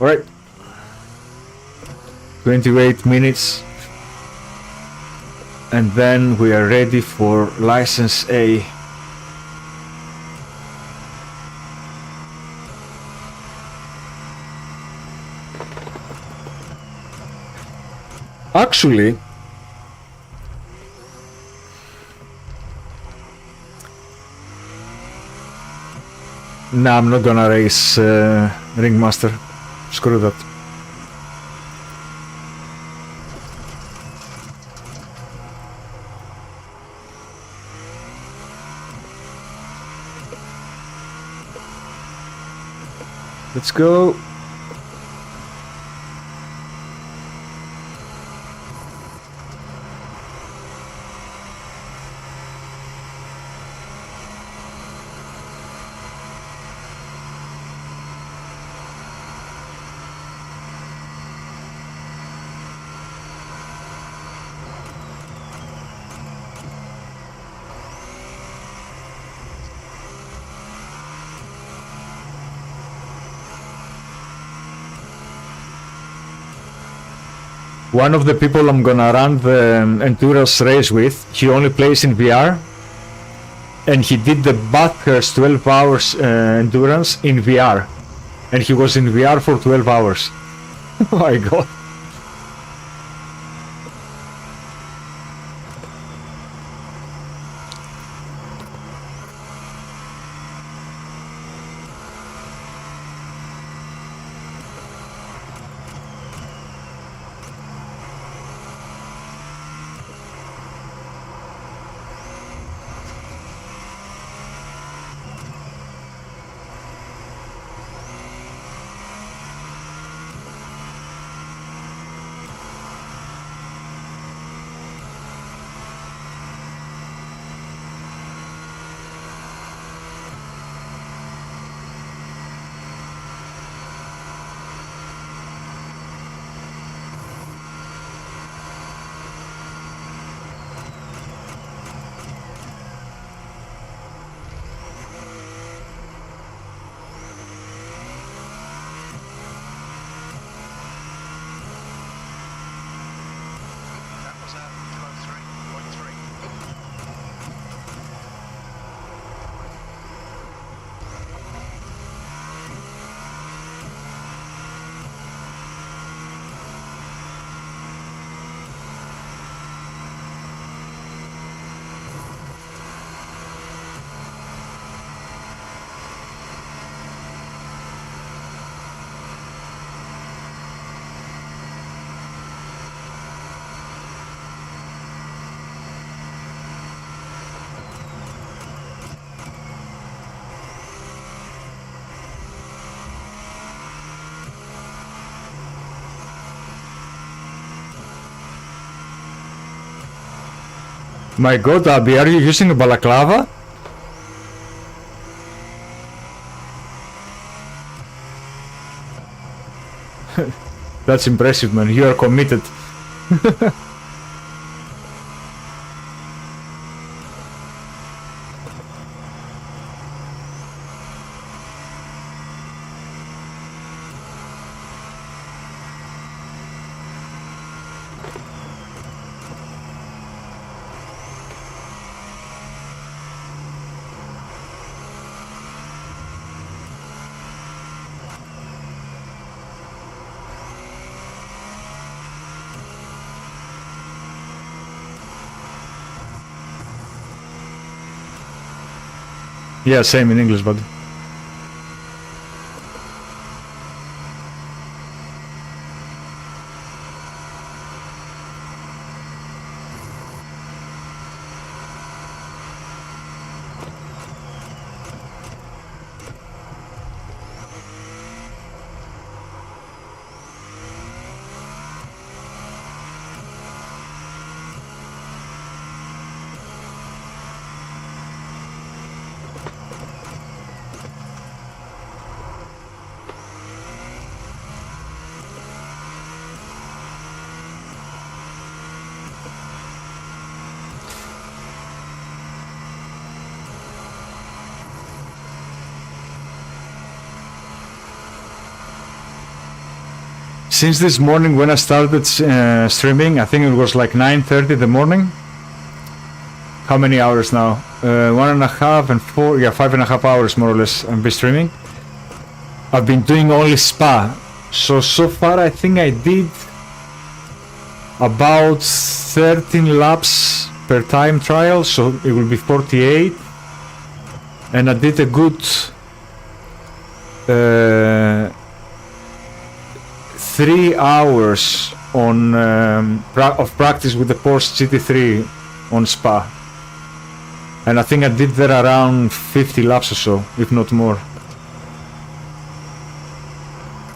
All right. 28 minutes. And then we are ready for license A. Actually, nah, I'm not gonna race Ringmaster. Screw that. Let's go. One of the people I'm gonna run the endurance race with, he only plays in VR, and he did the Bathurst 12 hours endurance in VR, and he was in VR for 12 hours. Oh my god. My god, Abby, are you using a balaclava? That's impressive, man. You are committed. Yeah, same in English, but since this morning when I started streaming, I think it was like 9:30 in the morning. How many hours now? 1.5 and 4, yeah, 5.5 hours more or less I've been streaming. I've been doing only spa. So far I think I did about 13 laps per time trial, so it will be 48. And I did a good 3 hours on of practice with the Porsche GT3 on Spa, and I think I did there around 50 laps or so, if not more.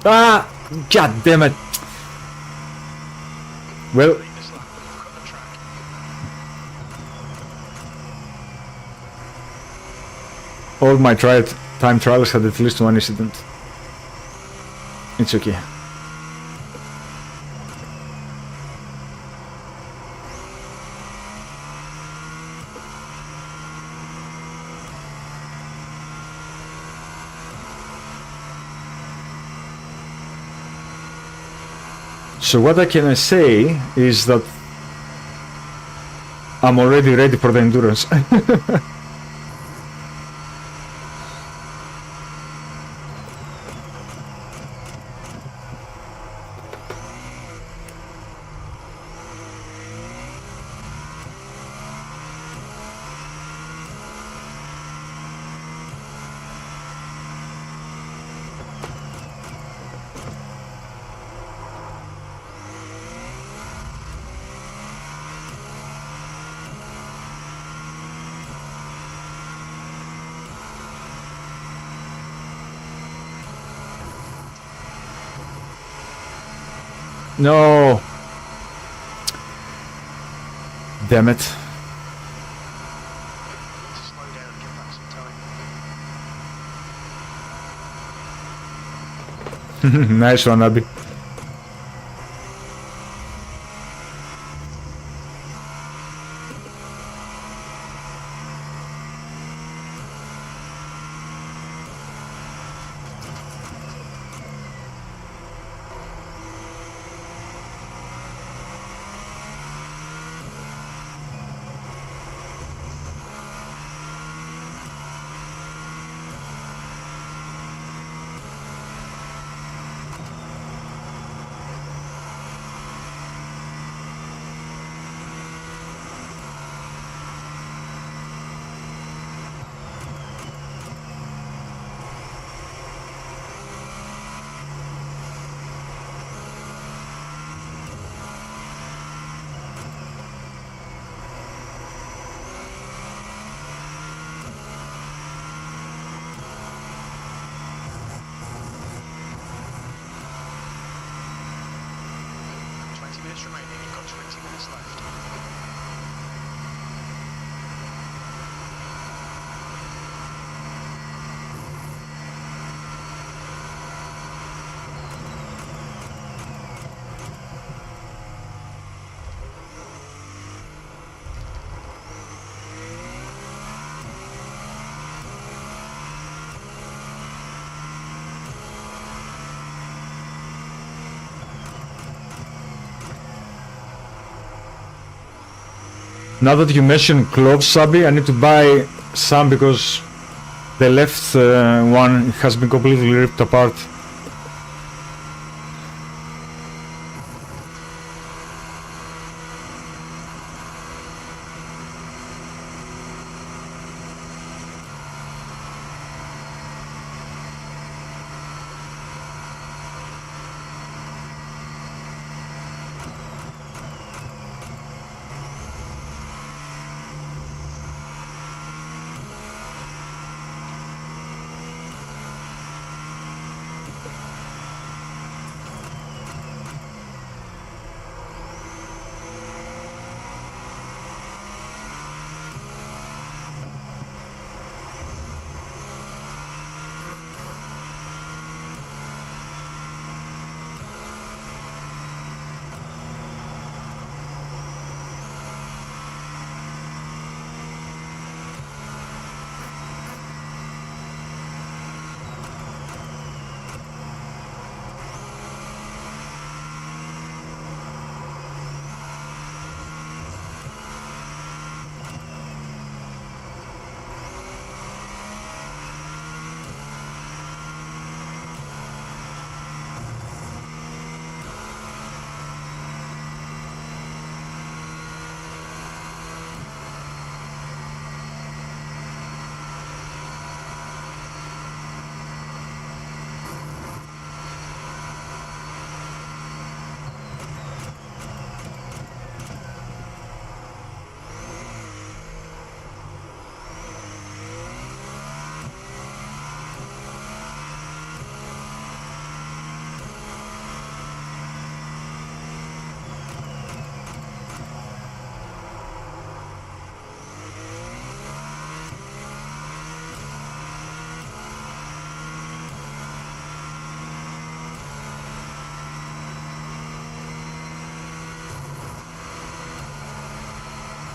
Ah, god damn it! Well, This lap, cut the track. all my time trials had at least one incident. It's okay. So what I can say is that I'm already ready for the endurance. No. Damn it. Need to slow down and give that some time. Nice one, Abby. Minutes remaining, you've got 20 minutes left. Now that you mentioned gloves, Sabi, I need to buy some because the left one has been completely ripped apart.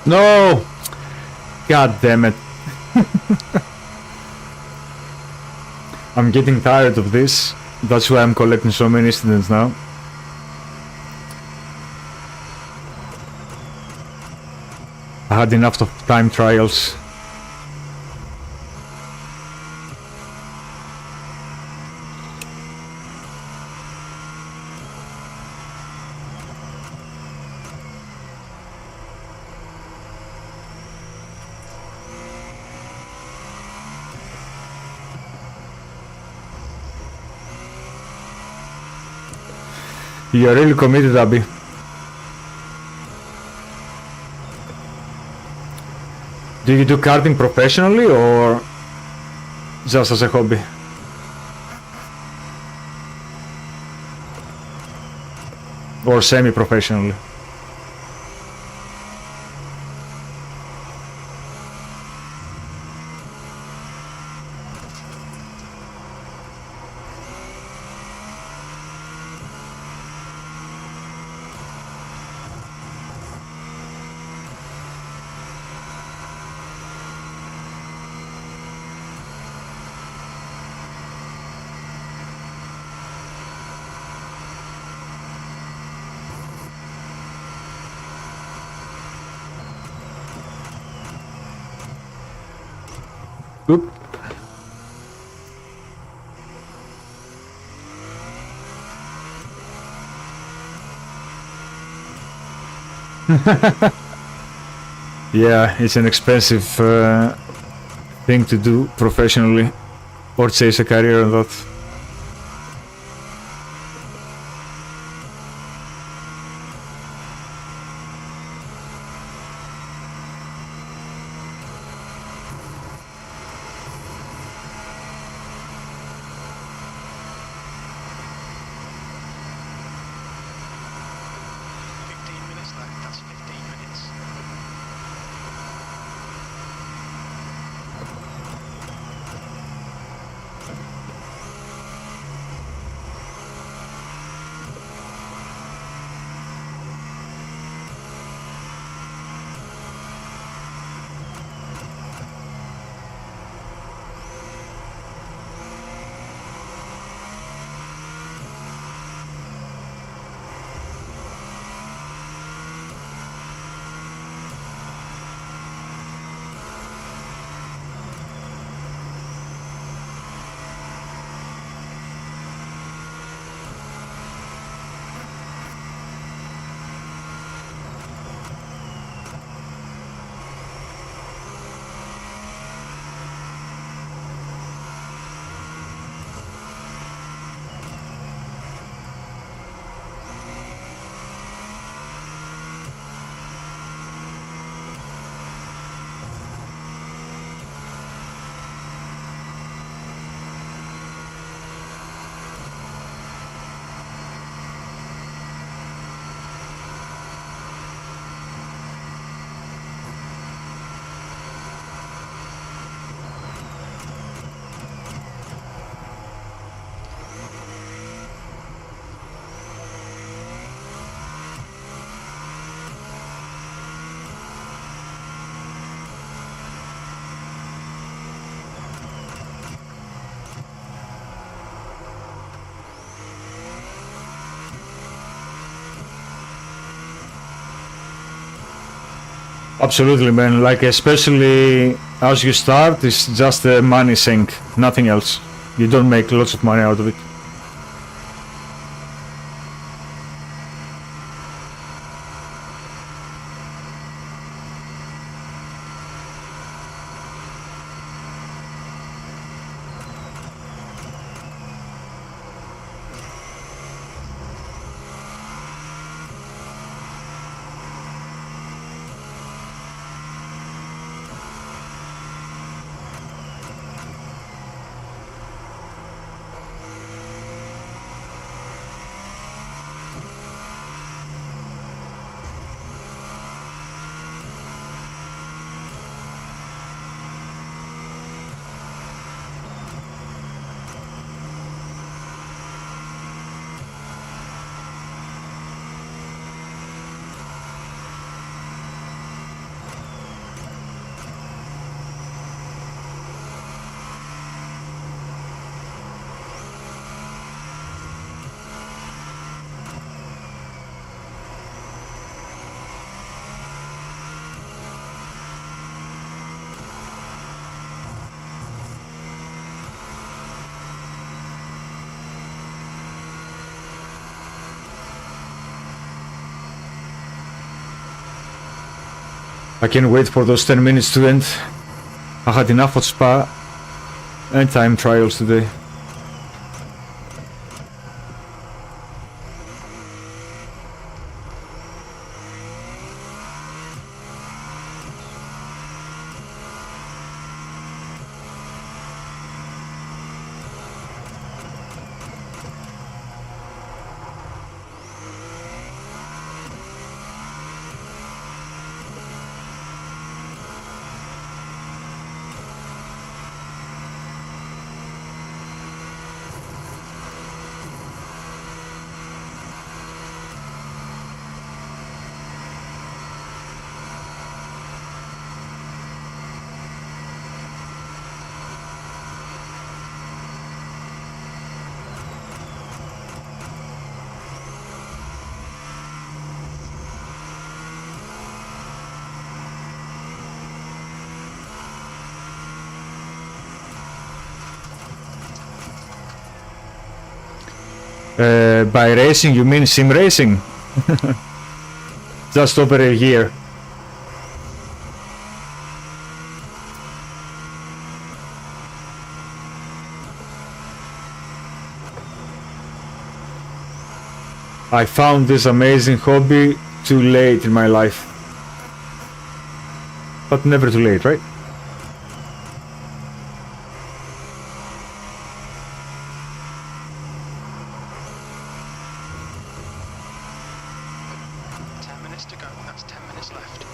No! God damn it. I'm getting tired of this. That's why I'm collecting so many incidents now. I had enough of time trials. You're really committed, Abby. Do you do karting professionally or just as a hobby? Or semi-professionally? Oop. Yeah, it's an expensive thing to do professionally or chase a career on that. Absolutely, man. Like, especially as you start, it's just a money sink, nothing else. You don't make lots of money out of it. I can't wait for those 10 minutes to end. I had enough of Spa and time trials today. By racing, you mean sim racing? Just over a year. I found this amazing hobby too late in my life. But never too late, right? To go. That's 10 minutes left.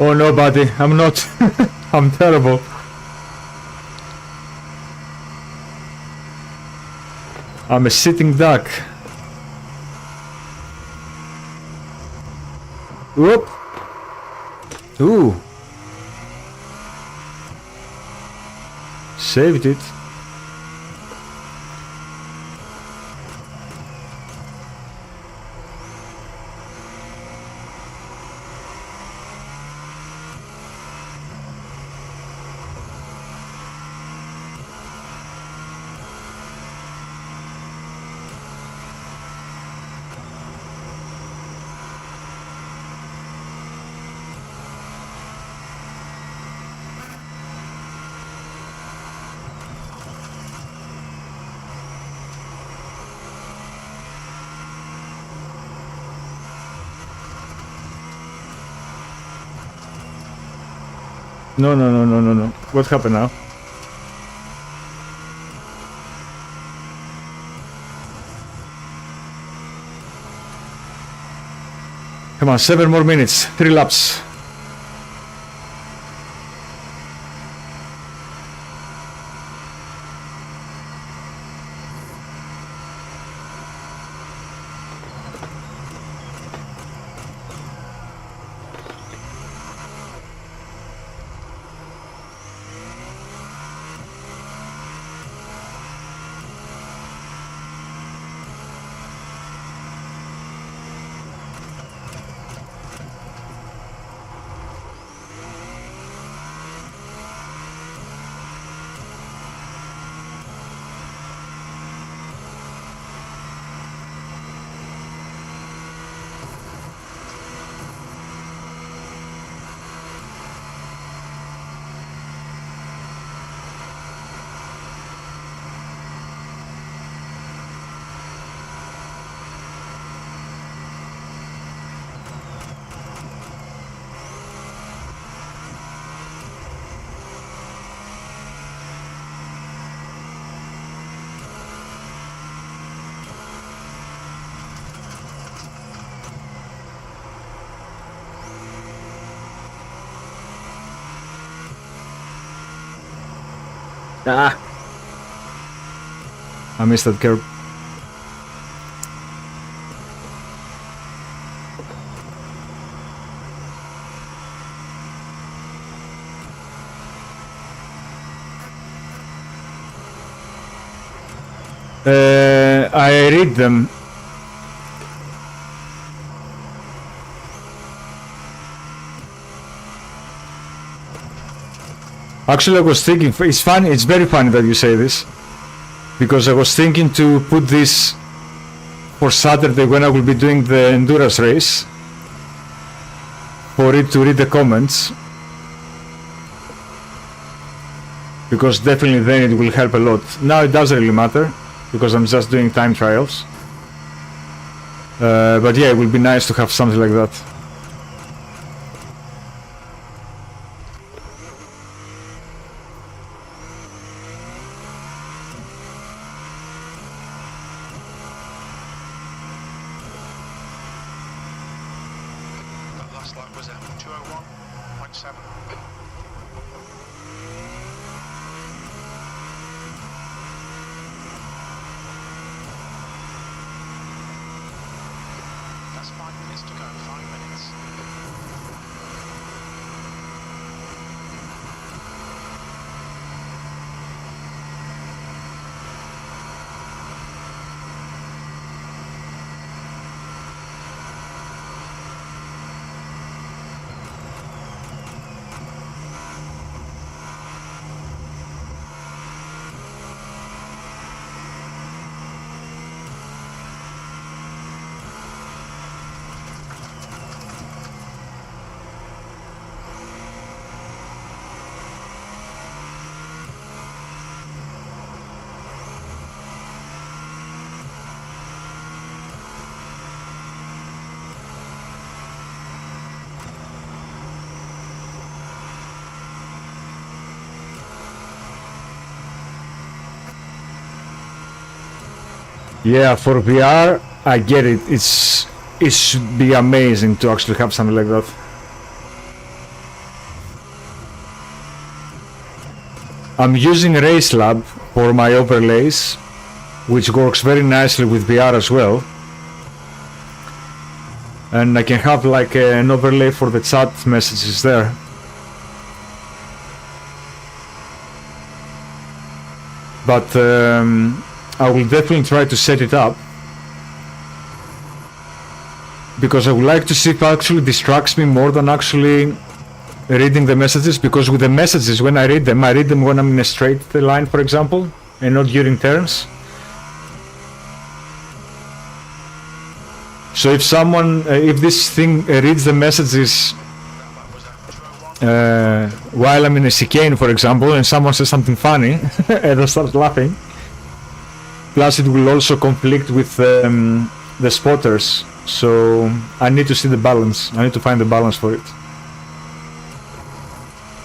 Oh no, buddy, I'm not. I'm terrible. I'm a sitting duck. Whoop. Ooh. Saved it. No, no, no, no, no, no. What happened now? Come on, 7 more minutes. 3 laps. Ah! I missed that curb. I read them. Actually, I was thinking, it's funny, it's very funny that you say this, because I was thinking to put this for Saturday when I will be doing the endurance race, for it to read the comments, because definitely then it will help a lot. Now it doesn't really matter, because I'm just doing time trials, but yeah, it would be nice to have something like that. That last lap was at 201.7. That's 5 minutes to go, 5 minutes. Yeah, for VR, I get it. It should be amazing to actually have something like that. I'm using RaceLab for my overlays, which works very nicely with VR as well. And I can have like an overlay for the chat messages there. But I will definitely try to set it up, because I would like to see if it actually distracts me more than actually reading the messages, because with the messages, when I read them when I'm in a straight line, for example, and not during turns. So if someone, if this thing reads the messages while I'm in a chicane, for example, and someone says something funny, and I start laughing, plus it will also conflict with the spotters, so I need to see the balance. I need to find the balance for it.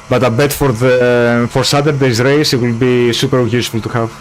But I bet for Saturday's race it will be super useful to have.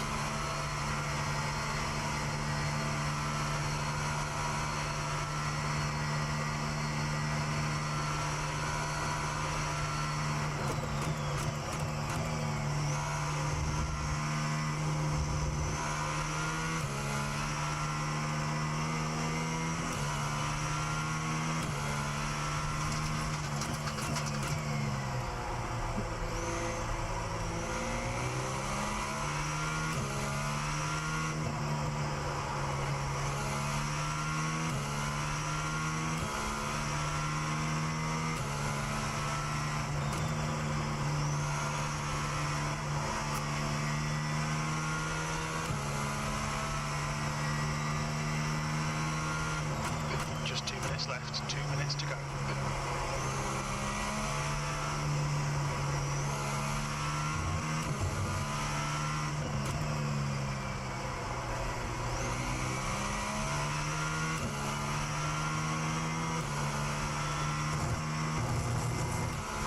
Just 2 minutes left, 2 minutes to go.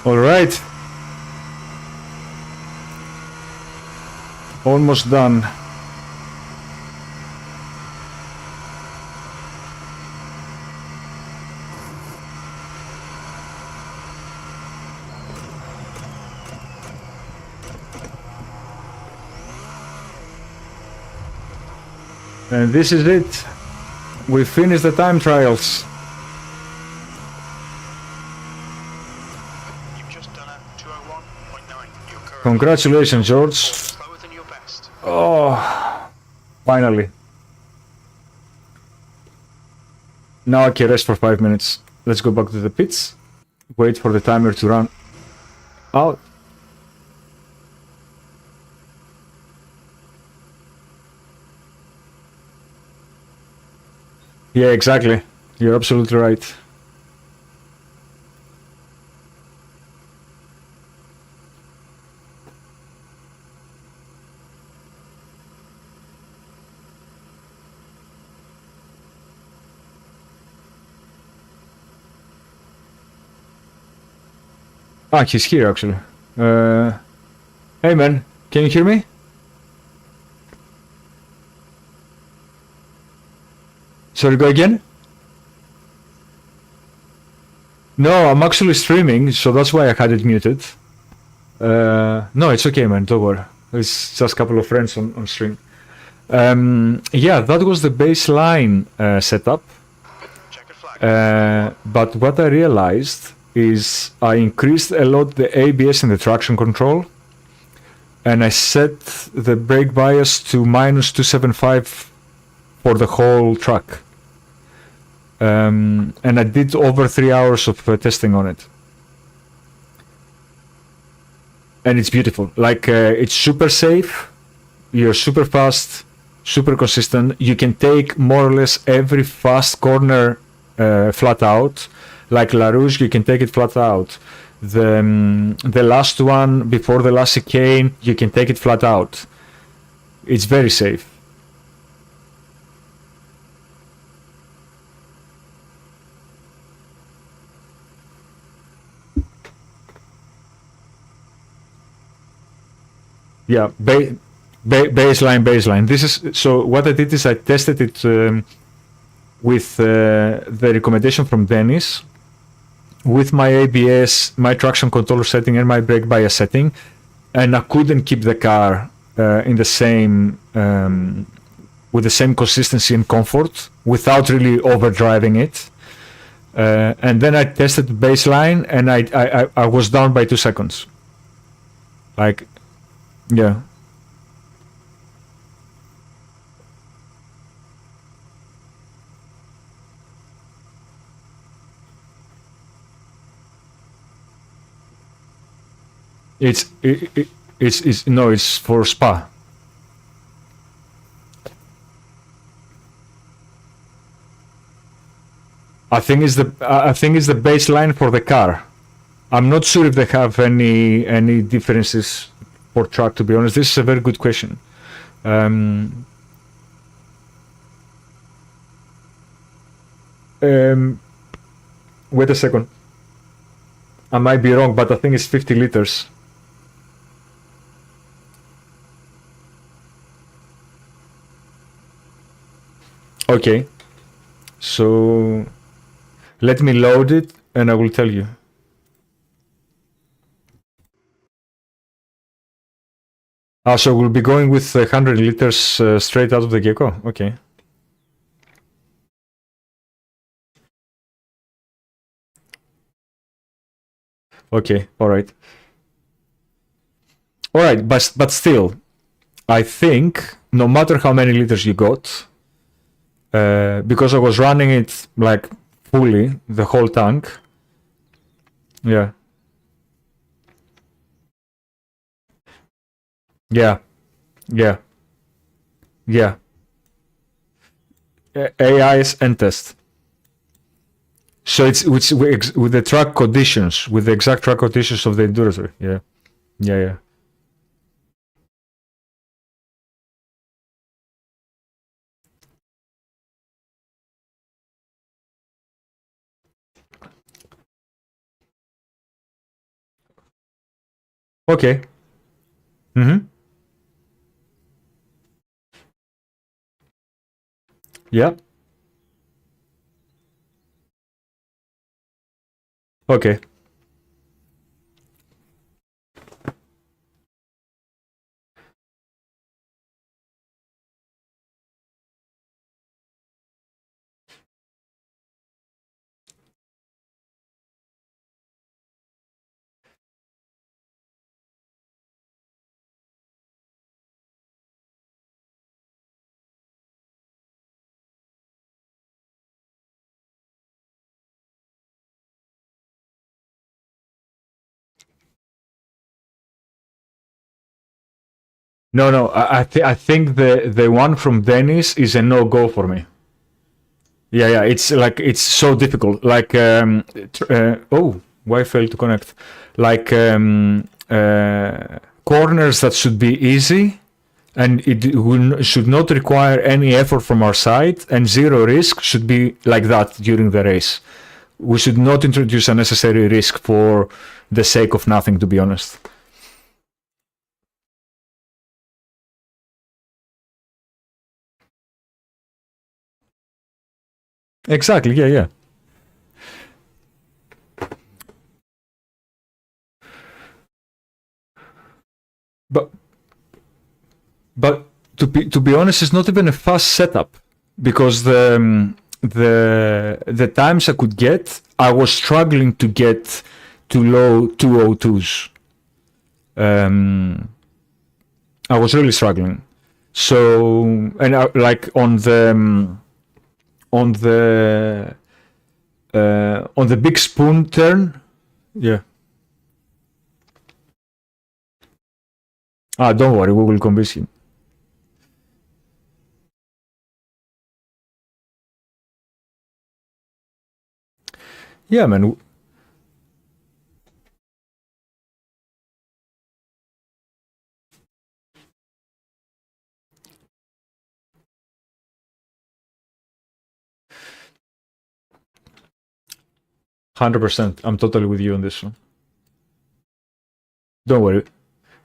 All right. Almost done. And this is it. We finished the time trials. You've just done a 201.9. Your current Congratulations, George. slower than your best. Oh, finally. Now I can rest for 5 minutes. Let's go back to the pits. Wait for the timer to run out. Yeah, exactly. You're absolutely right. Ah, he's here actually. Hey man, can you hear me? Sorry, go again? No, I'm actually streaming, so that's why I had it muted. No, it's okay, man. Don't worry. It's just a couple of friends on stream. Yeah, that was the baseline setup. Checkered flag. But what I realized is I increased a lot the ABS and the traction control, and I set the brake bias to minus 275 for the whole truck. And I did over 3 hours of testing on it. And it's beautiful. Like, it's super safe, you're super fast, super consistent. You can take more or less every fast corner flat out. Like La Rouge, you can take it flat out. The last one before the last chicane, you can take it flat out. It's very safe. Yeah, baseline. This is so. What I did is I tested it with the recommendation from Dennis, with my ABS, my traction controller setting, and my brake bias setting, and I couldn't keep the car in the same with the same consistency and comfort without really overdriving it. And then I tested the baseline, and I was down by 2 seconds. Like, yeah. It's for Spa. I think it's the baseline for the car. I'm not sure if they have any differences for track, to be honest. This is a very good question. Wait a second. I might be wrong, but I think it's 50 liters. Okay. So let me load it and I will tell you. So we'll be going with 100 liters straight out of the gecko. Okay. Okay. All right. All right. But still, I think no matter how many liters you got, because I was running it like fully the whole tank. Yeah. Yeah. Yeah. Yeah. AIs and test. So it's with the track conditions, with the exact track conditions of the endurance. Yeah. Yeah. Yeah. Okay. Mm-hmm. Yeah. Okay. No. I think the one from Dennis is a no go for me. Yeah. It's like it's so difficult. Like why failed to connect? Like corners that should be easy, and it should not require any effort from our side, and zero risk should be like that during the race. We should not introduce unnecessary risk for the sake of nothing, to be honest. Exactly. Yeah. But But to be honest, it's not even a fast setup because the times I could get, I was struggling to get to low 202s. I was really struggling. So and like on the big spoon turn, yeah. Don't worry, we will convince him. Yeah, man. 100%. I'm totally with you on this one. Don't worry.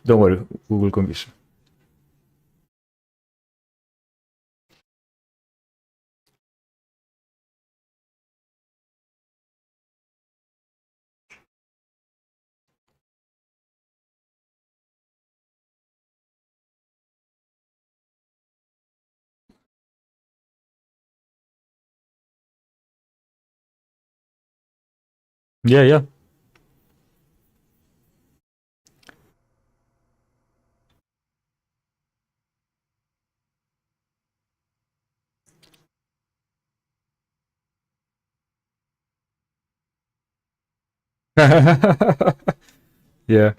Don't worry. We will convince him. Yeah. 。Yeah.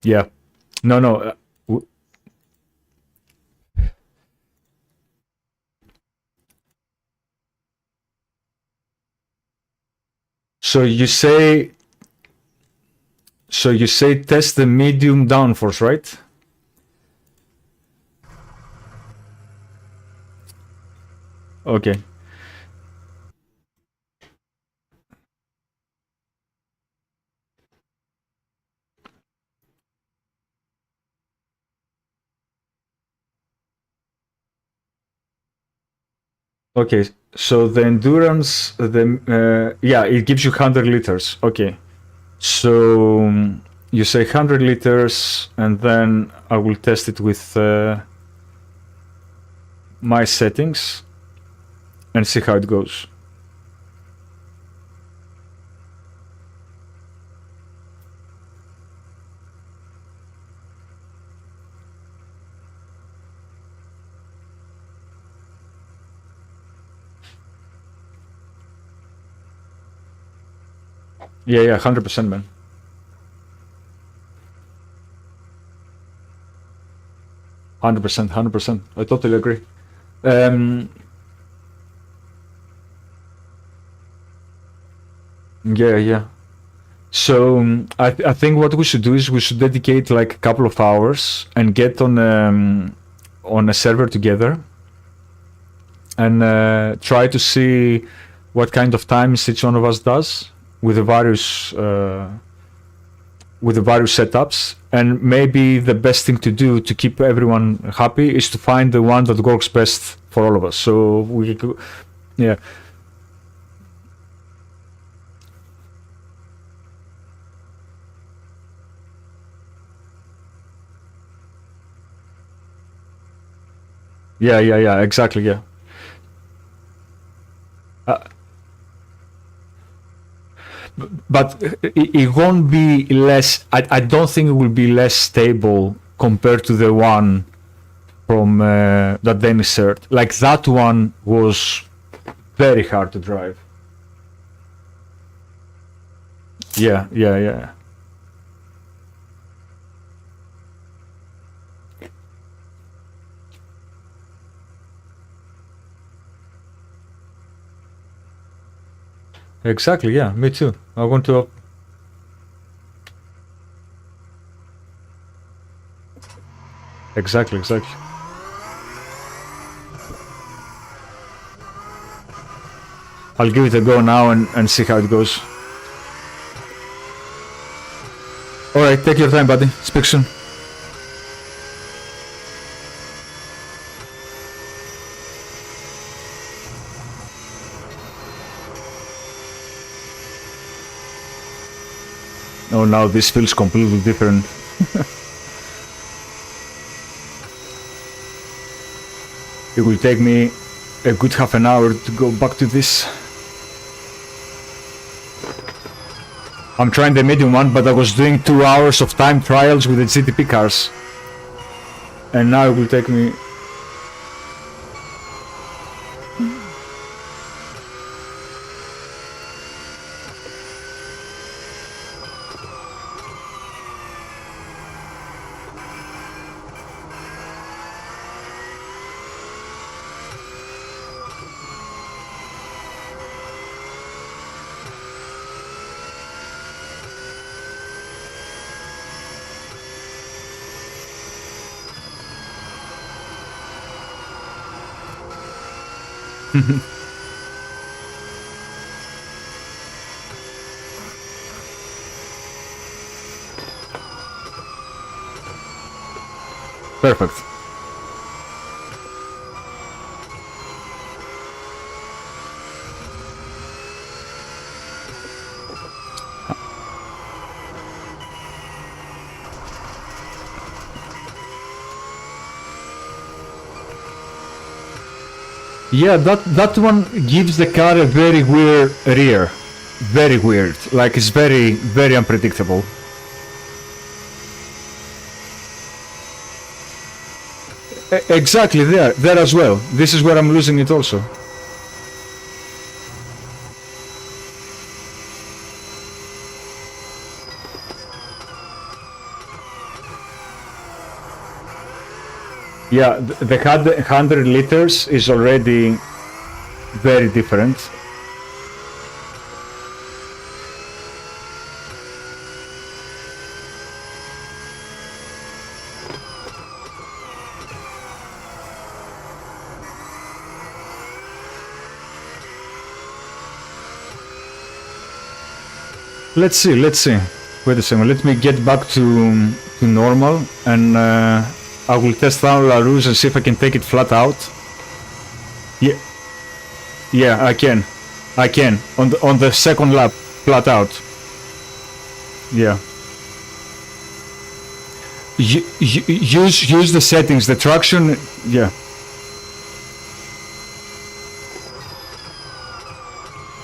Yeah. No. So you say test the medium downforce, right? Okay. Okay, so the endurance, yeah, it gives you 100 liters. Okay, so you say 100 liters, and then I will test it with my settings and see how it goes. Yeah, 100%, man. 100%. I totally agree. Yeah. So I think what we should do is we should dedicate like a couple of hours and get on a server together and try to see what kind of times each one of us does with the various setups. And maybe the best thing to do to keep everyone happy is to find the one that works best for all of us. So we could, yeah. Yeah, exactly, yeah. But it won't be less. I don't think it will be less stable compared to the one from that Dennis shared. Like that one was very hard to drive. Yeah. Exactly, yeah, me too. I want to. Exactly. I'll give it a go now and see how it goes. Alright, take your time, buddy. Speak soon. Oh, now this feels completely different. It will take me a good half an hour to go back to this. I'm trying the medium one, but I was doing 2 hours of time trials with the GTP cars. And now it will take me... Perfect. Yeah, that one gives the car a very weird rear. Very weird. Like it's very unpredictable. Exactly, there as well. This is where I'm losing it also. Yeah, the 100 liters is already very different. Let's see. Wait a second, let me get back to normal and I will test out La Rouge and see if I can take it flat out. Yeah, I can. On the second lap, flat out. Yeah. Use the settings, the traction. Yeah.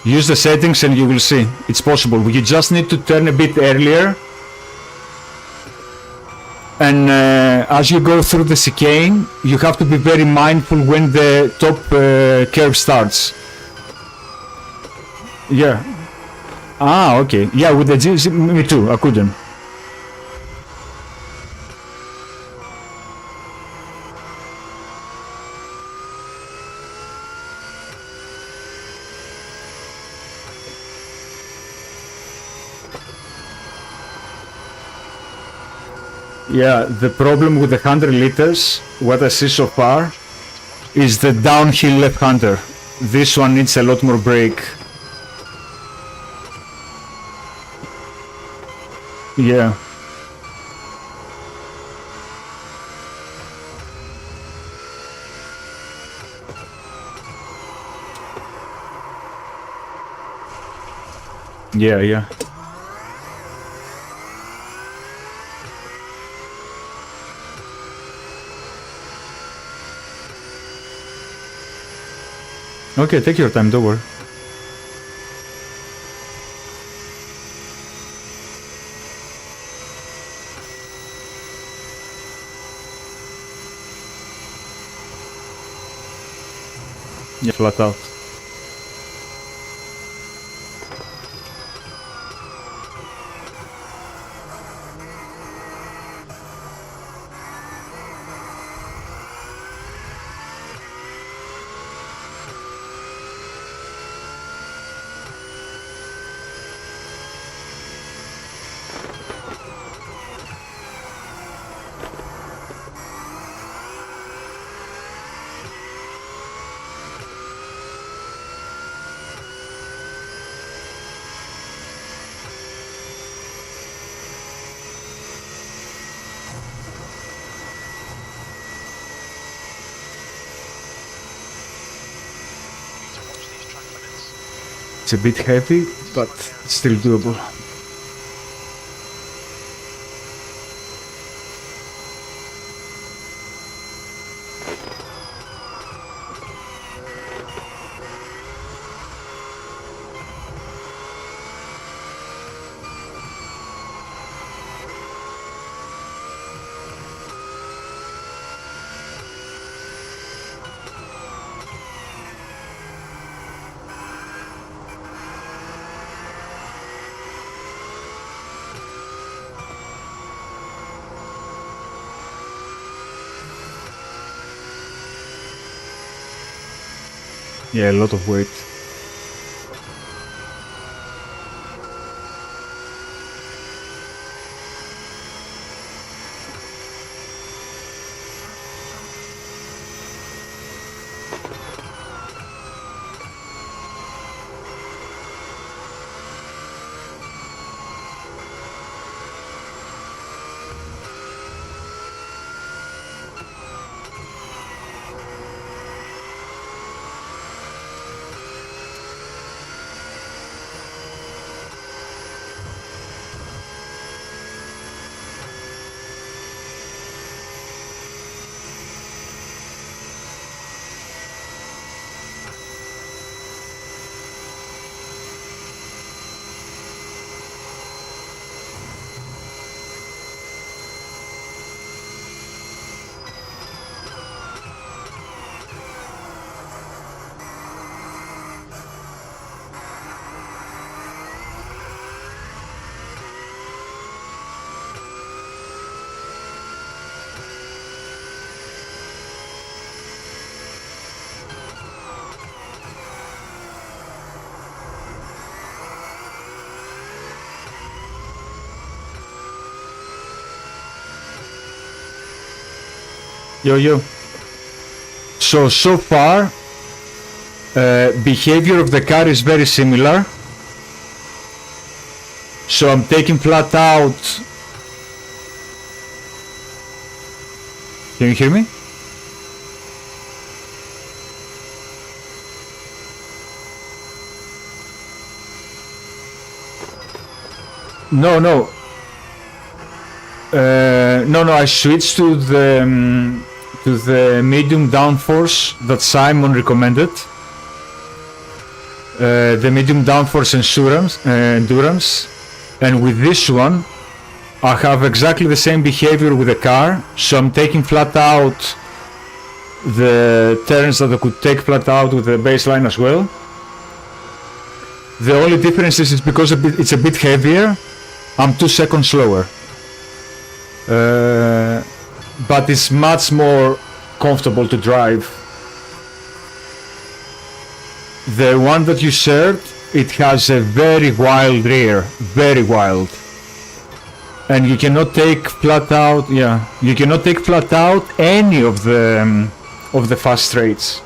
Use the settings and you will see it's possible. You just need to turn a bit earlier, and as you go through the chicane, you have to be very mindful when the top curve starts. Yeah. Ah, okay. Yeah, with the G, me too. I couldn't. Yeah, the problem with the 100 liters, what I see so far, is the downhill left-hander. This one needs a lot more brake. Yeah. Yeah, yeah. Okay, take your time, don't worry. Yeah, flat out. It's a bit heavy, but still doable. Yeah, a lot of weight. Yo. So far, behavior of the car is very similar. So I'm taking flat out. Can you hear me? No, no. No. I switched to the medium downforce that Simon recommended. The medium downforce endurance, and with this one, I have exactly the same behavior with the car. So I'm taking flat out the turns that I could take flat out with the baseline as well. The only difference is because it's a bit heavier. I'm 2 seconds slower. But it's much more comfortable to drive. The one that you shared, it has a very wild rear, very wild. And you cannot take flat out, you cannot take flat out any of the fast straights.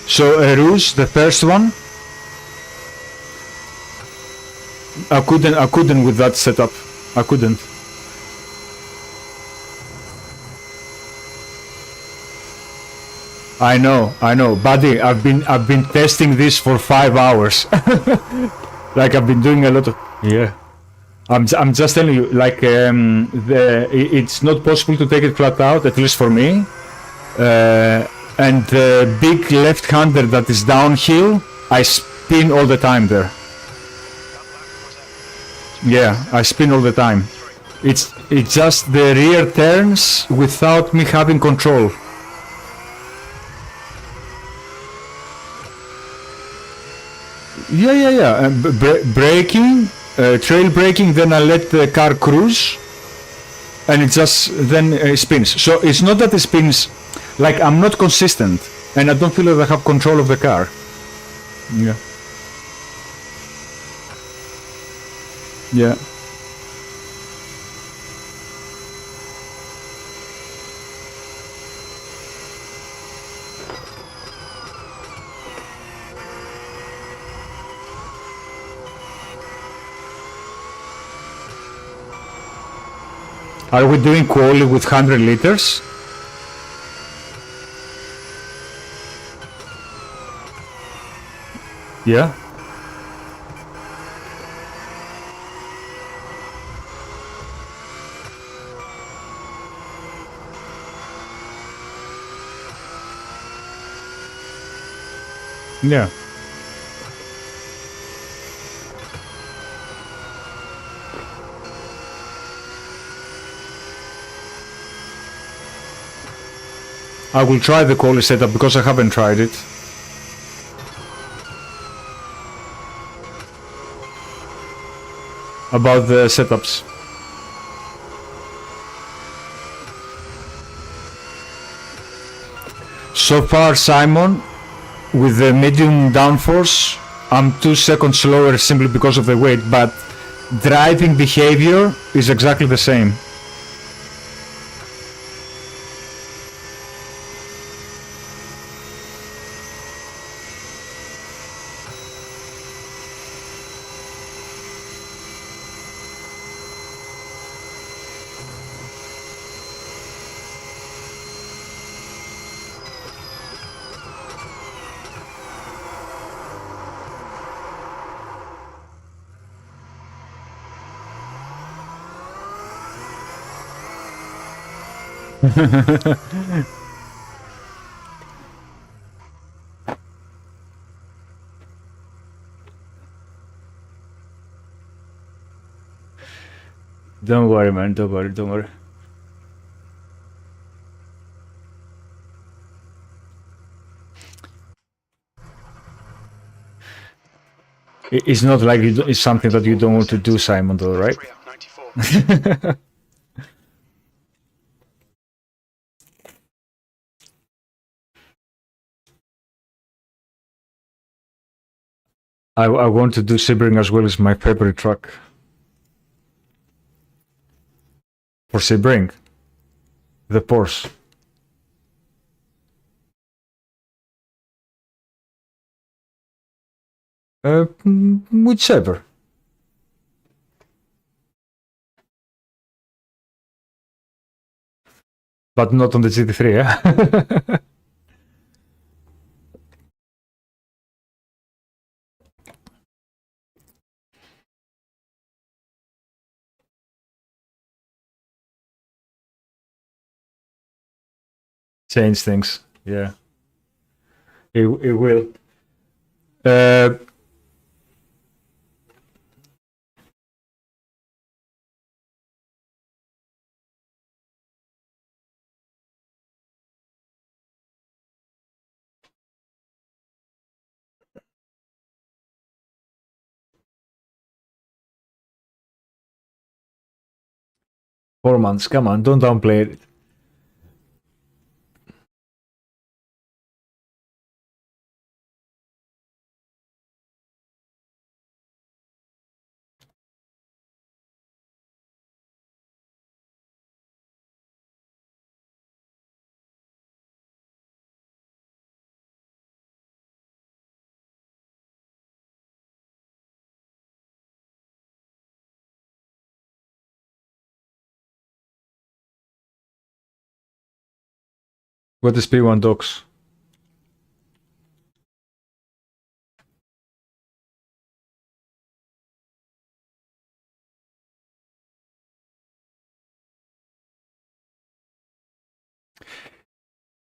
So Rouge, the first one, I couldn't with that setup. I couldn't. I know, buddy. I've been testing this for 5 hours. Like I've been doing a lot of I'm just telling you, like it's not possible to take it flat out, at least for me. And the big left-hander that is downhill, I spin all the time there. Yeah, I spin all the time. It's just the rear turns without me having control. Yeah. Braking, trail braking, then I let the car cruise, and it just then spins. So it's not that it spins, like I'm not consistent, and I don't feel that I have control of the car. Yeah. Are we doing quali with 100 liters? Yeah. Yeah. I will try the quali setup because I haven't tried it. About the setups. So far, Simon, with the medium downforce, I'm 2 seconds slower simply because of the weight, but driving behavior is exactly the same. Don't worry, man. Don't worry. It's not like it's something that you don't want to do, Simon, though, right? 94. I want to do Sebring as well. It's my favorite truck. For Sebring. The Porsche. Whichever. But not on the GT3, yeah? Change things, yeah. It will. Uh, 4 months, come on, don't downplay it. What is P1 docs?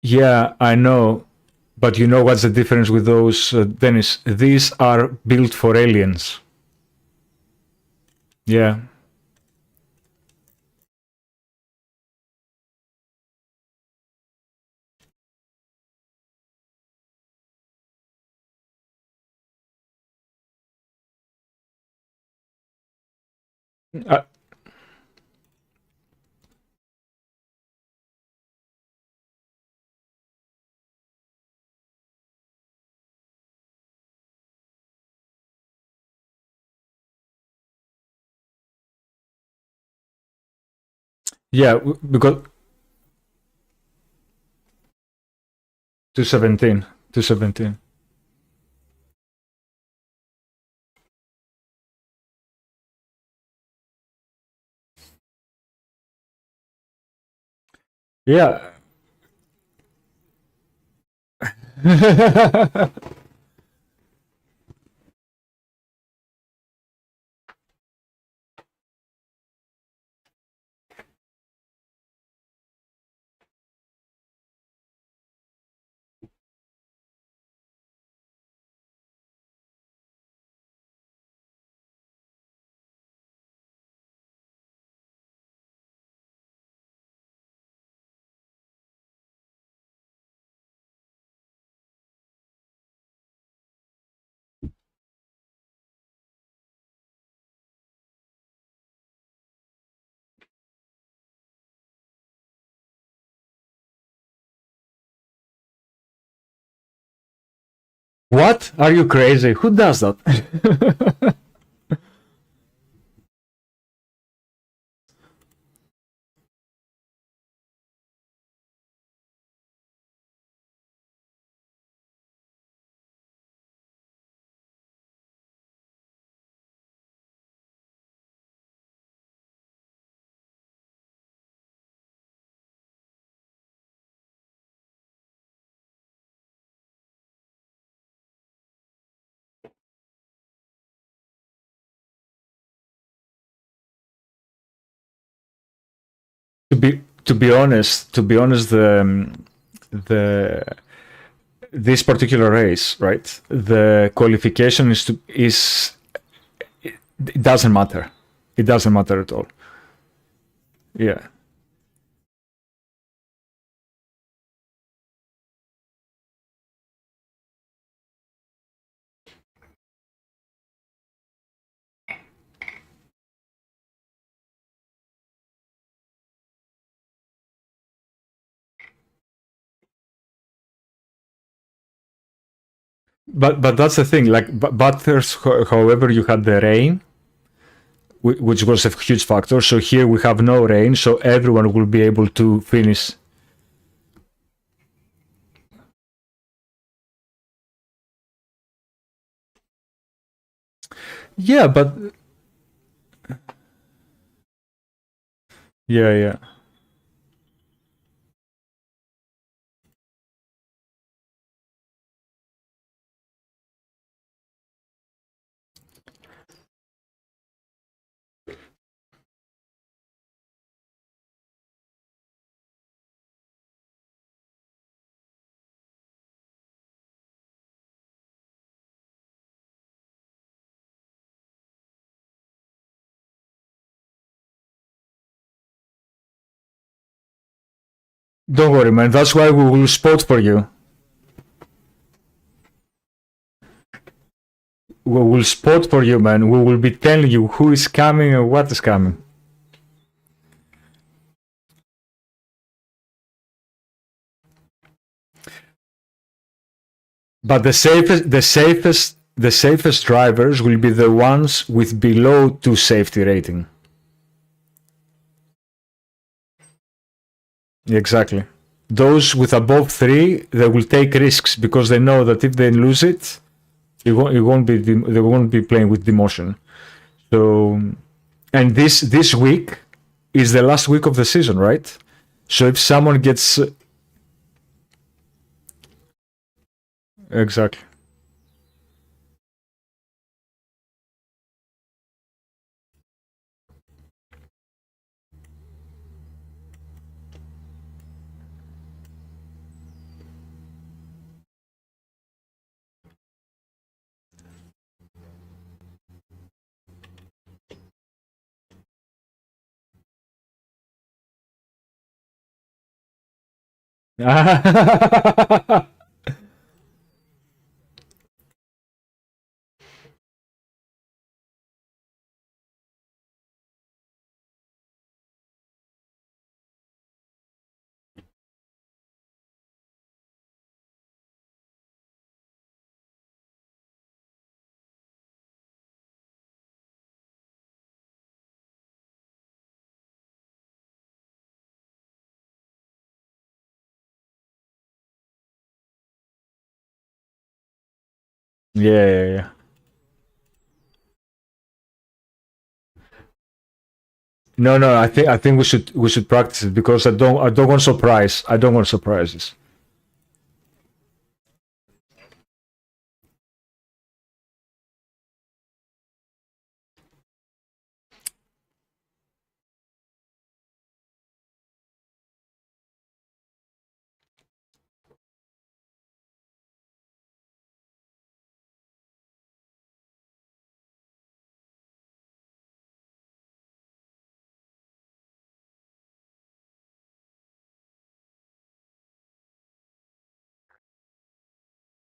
Yeah, I know. But you know what's the difference with those, Dennis? These are built for aliens. Yeah. Uh, yeah, because 217. 217. Yeah. What? Are you crazy? Who does that? To be honest, the this particular race, right? The qualification is it doesn't matter. It doesn't matter at all. Yeah. But that's the thing. Like Bathurst, however, you had the rain, which was a huge factor. So here we have no rain, so everyone will be able to finish. Yeah, but yeah. Don't worry, man. That's why we will spot for you. We will spot for you, man. We will be telling you who is coming and what is coming. But the safest drivers will be the ones with below 2 safety rating. Exactly. Those with above 3, they will take risks because they know that if they lose it, they won't be playing with demotion. So, and this week is the last week of the season, right? So if someone gets exactly. Yeah. No. I think we should practice it because I don't want surprise. I don't want surprises.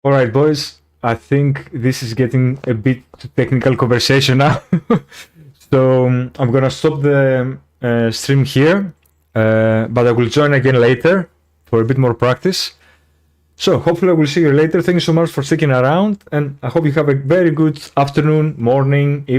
All right, boys. I think this is getting a bit technical conversation now. So I'm gonna stop the stream here, but I will join again later for a bit more practice. So hopefully I will see you later. Thank you so much for sticking around, and I hope you have a very good afternoon, morning,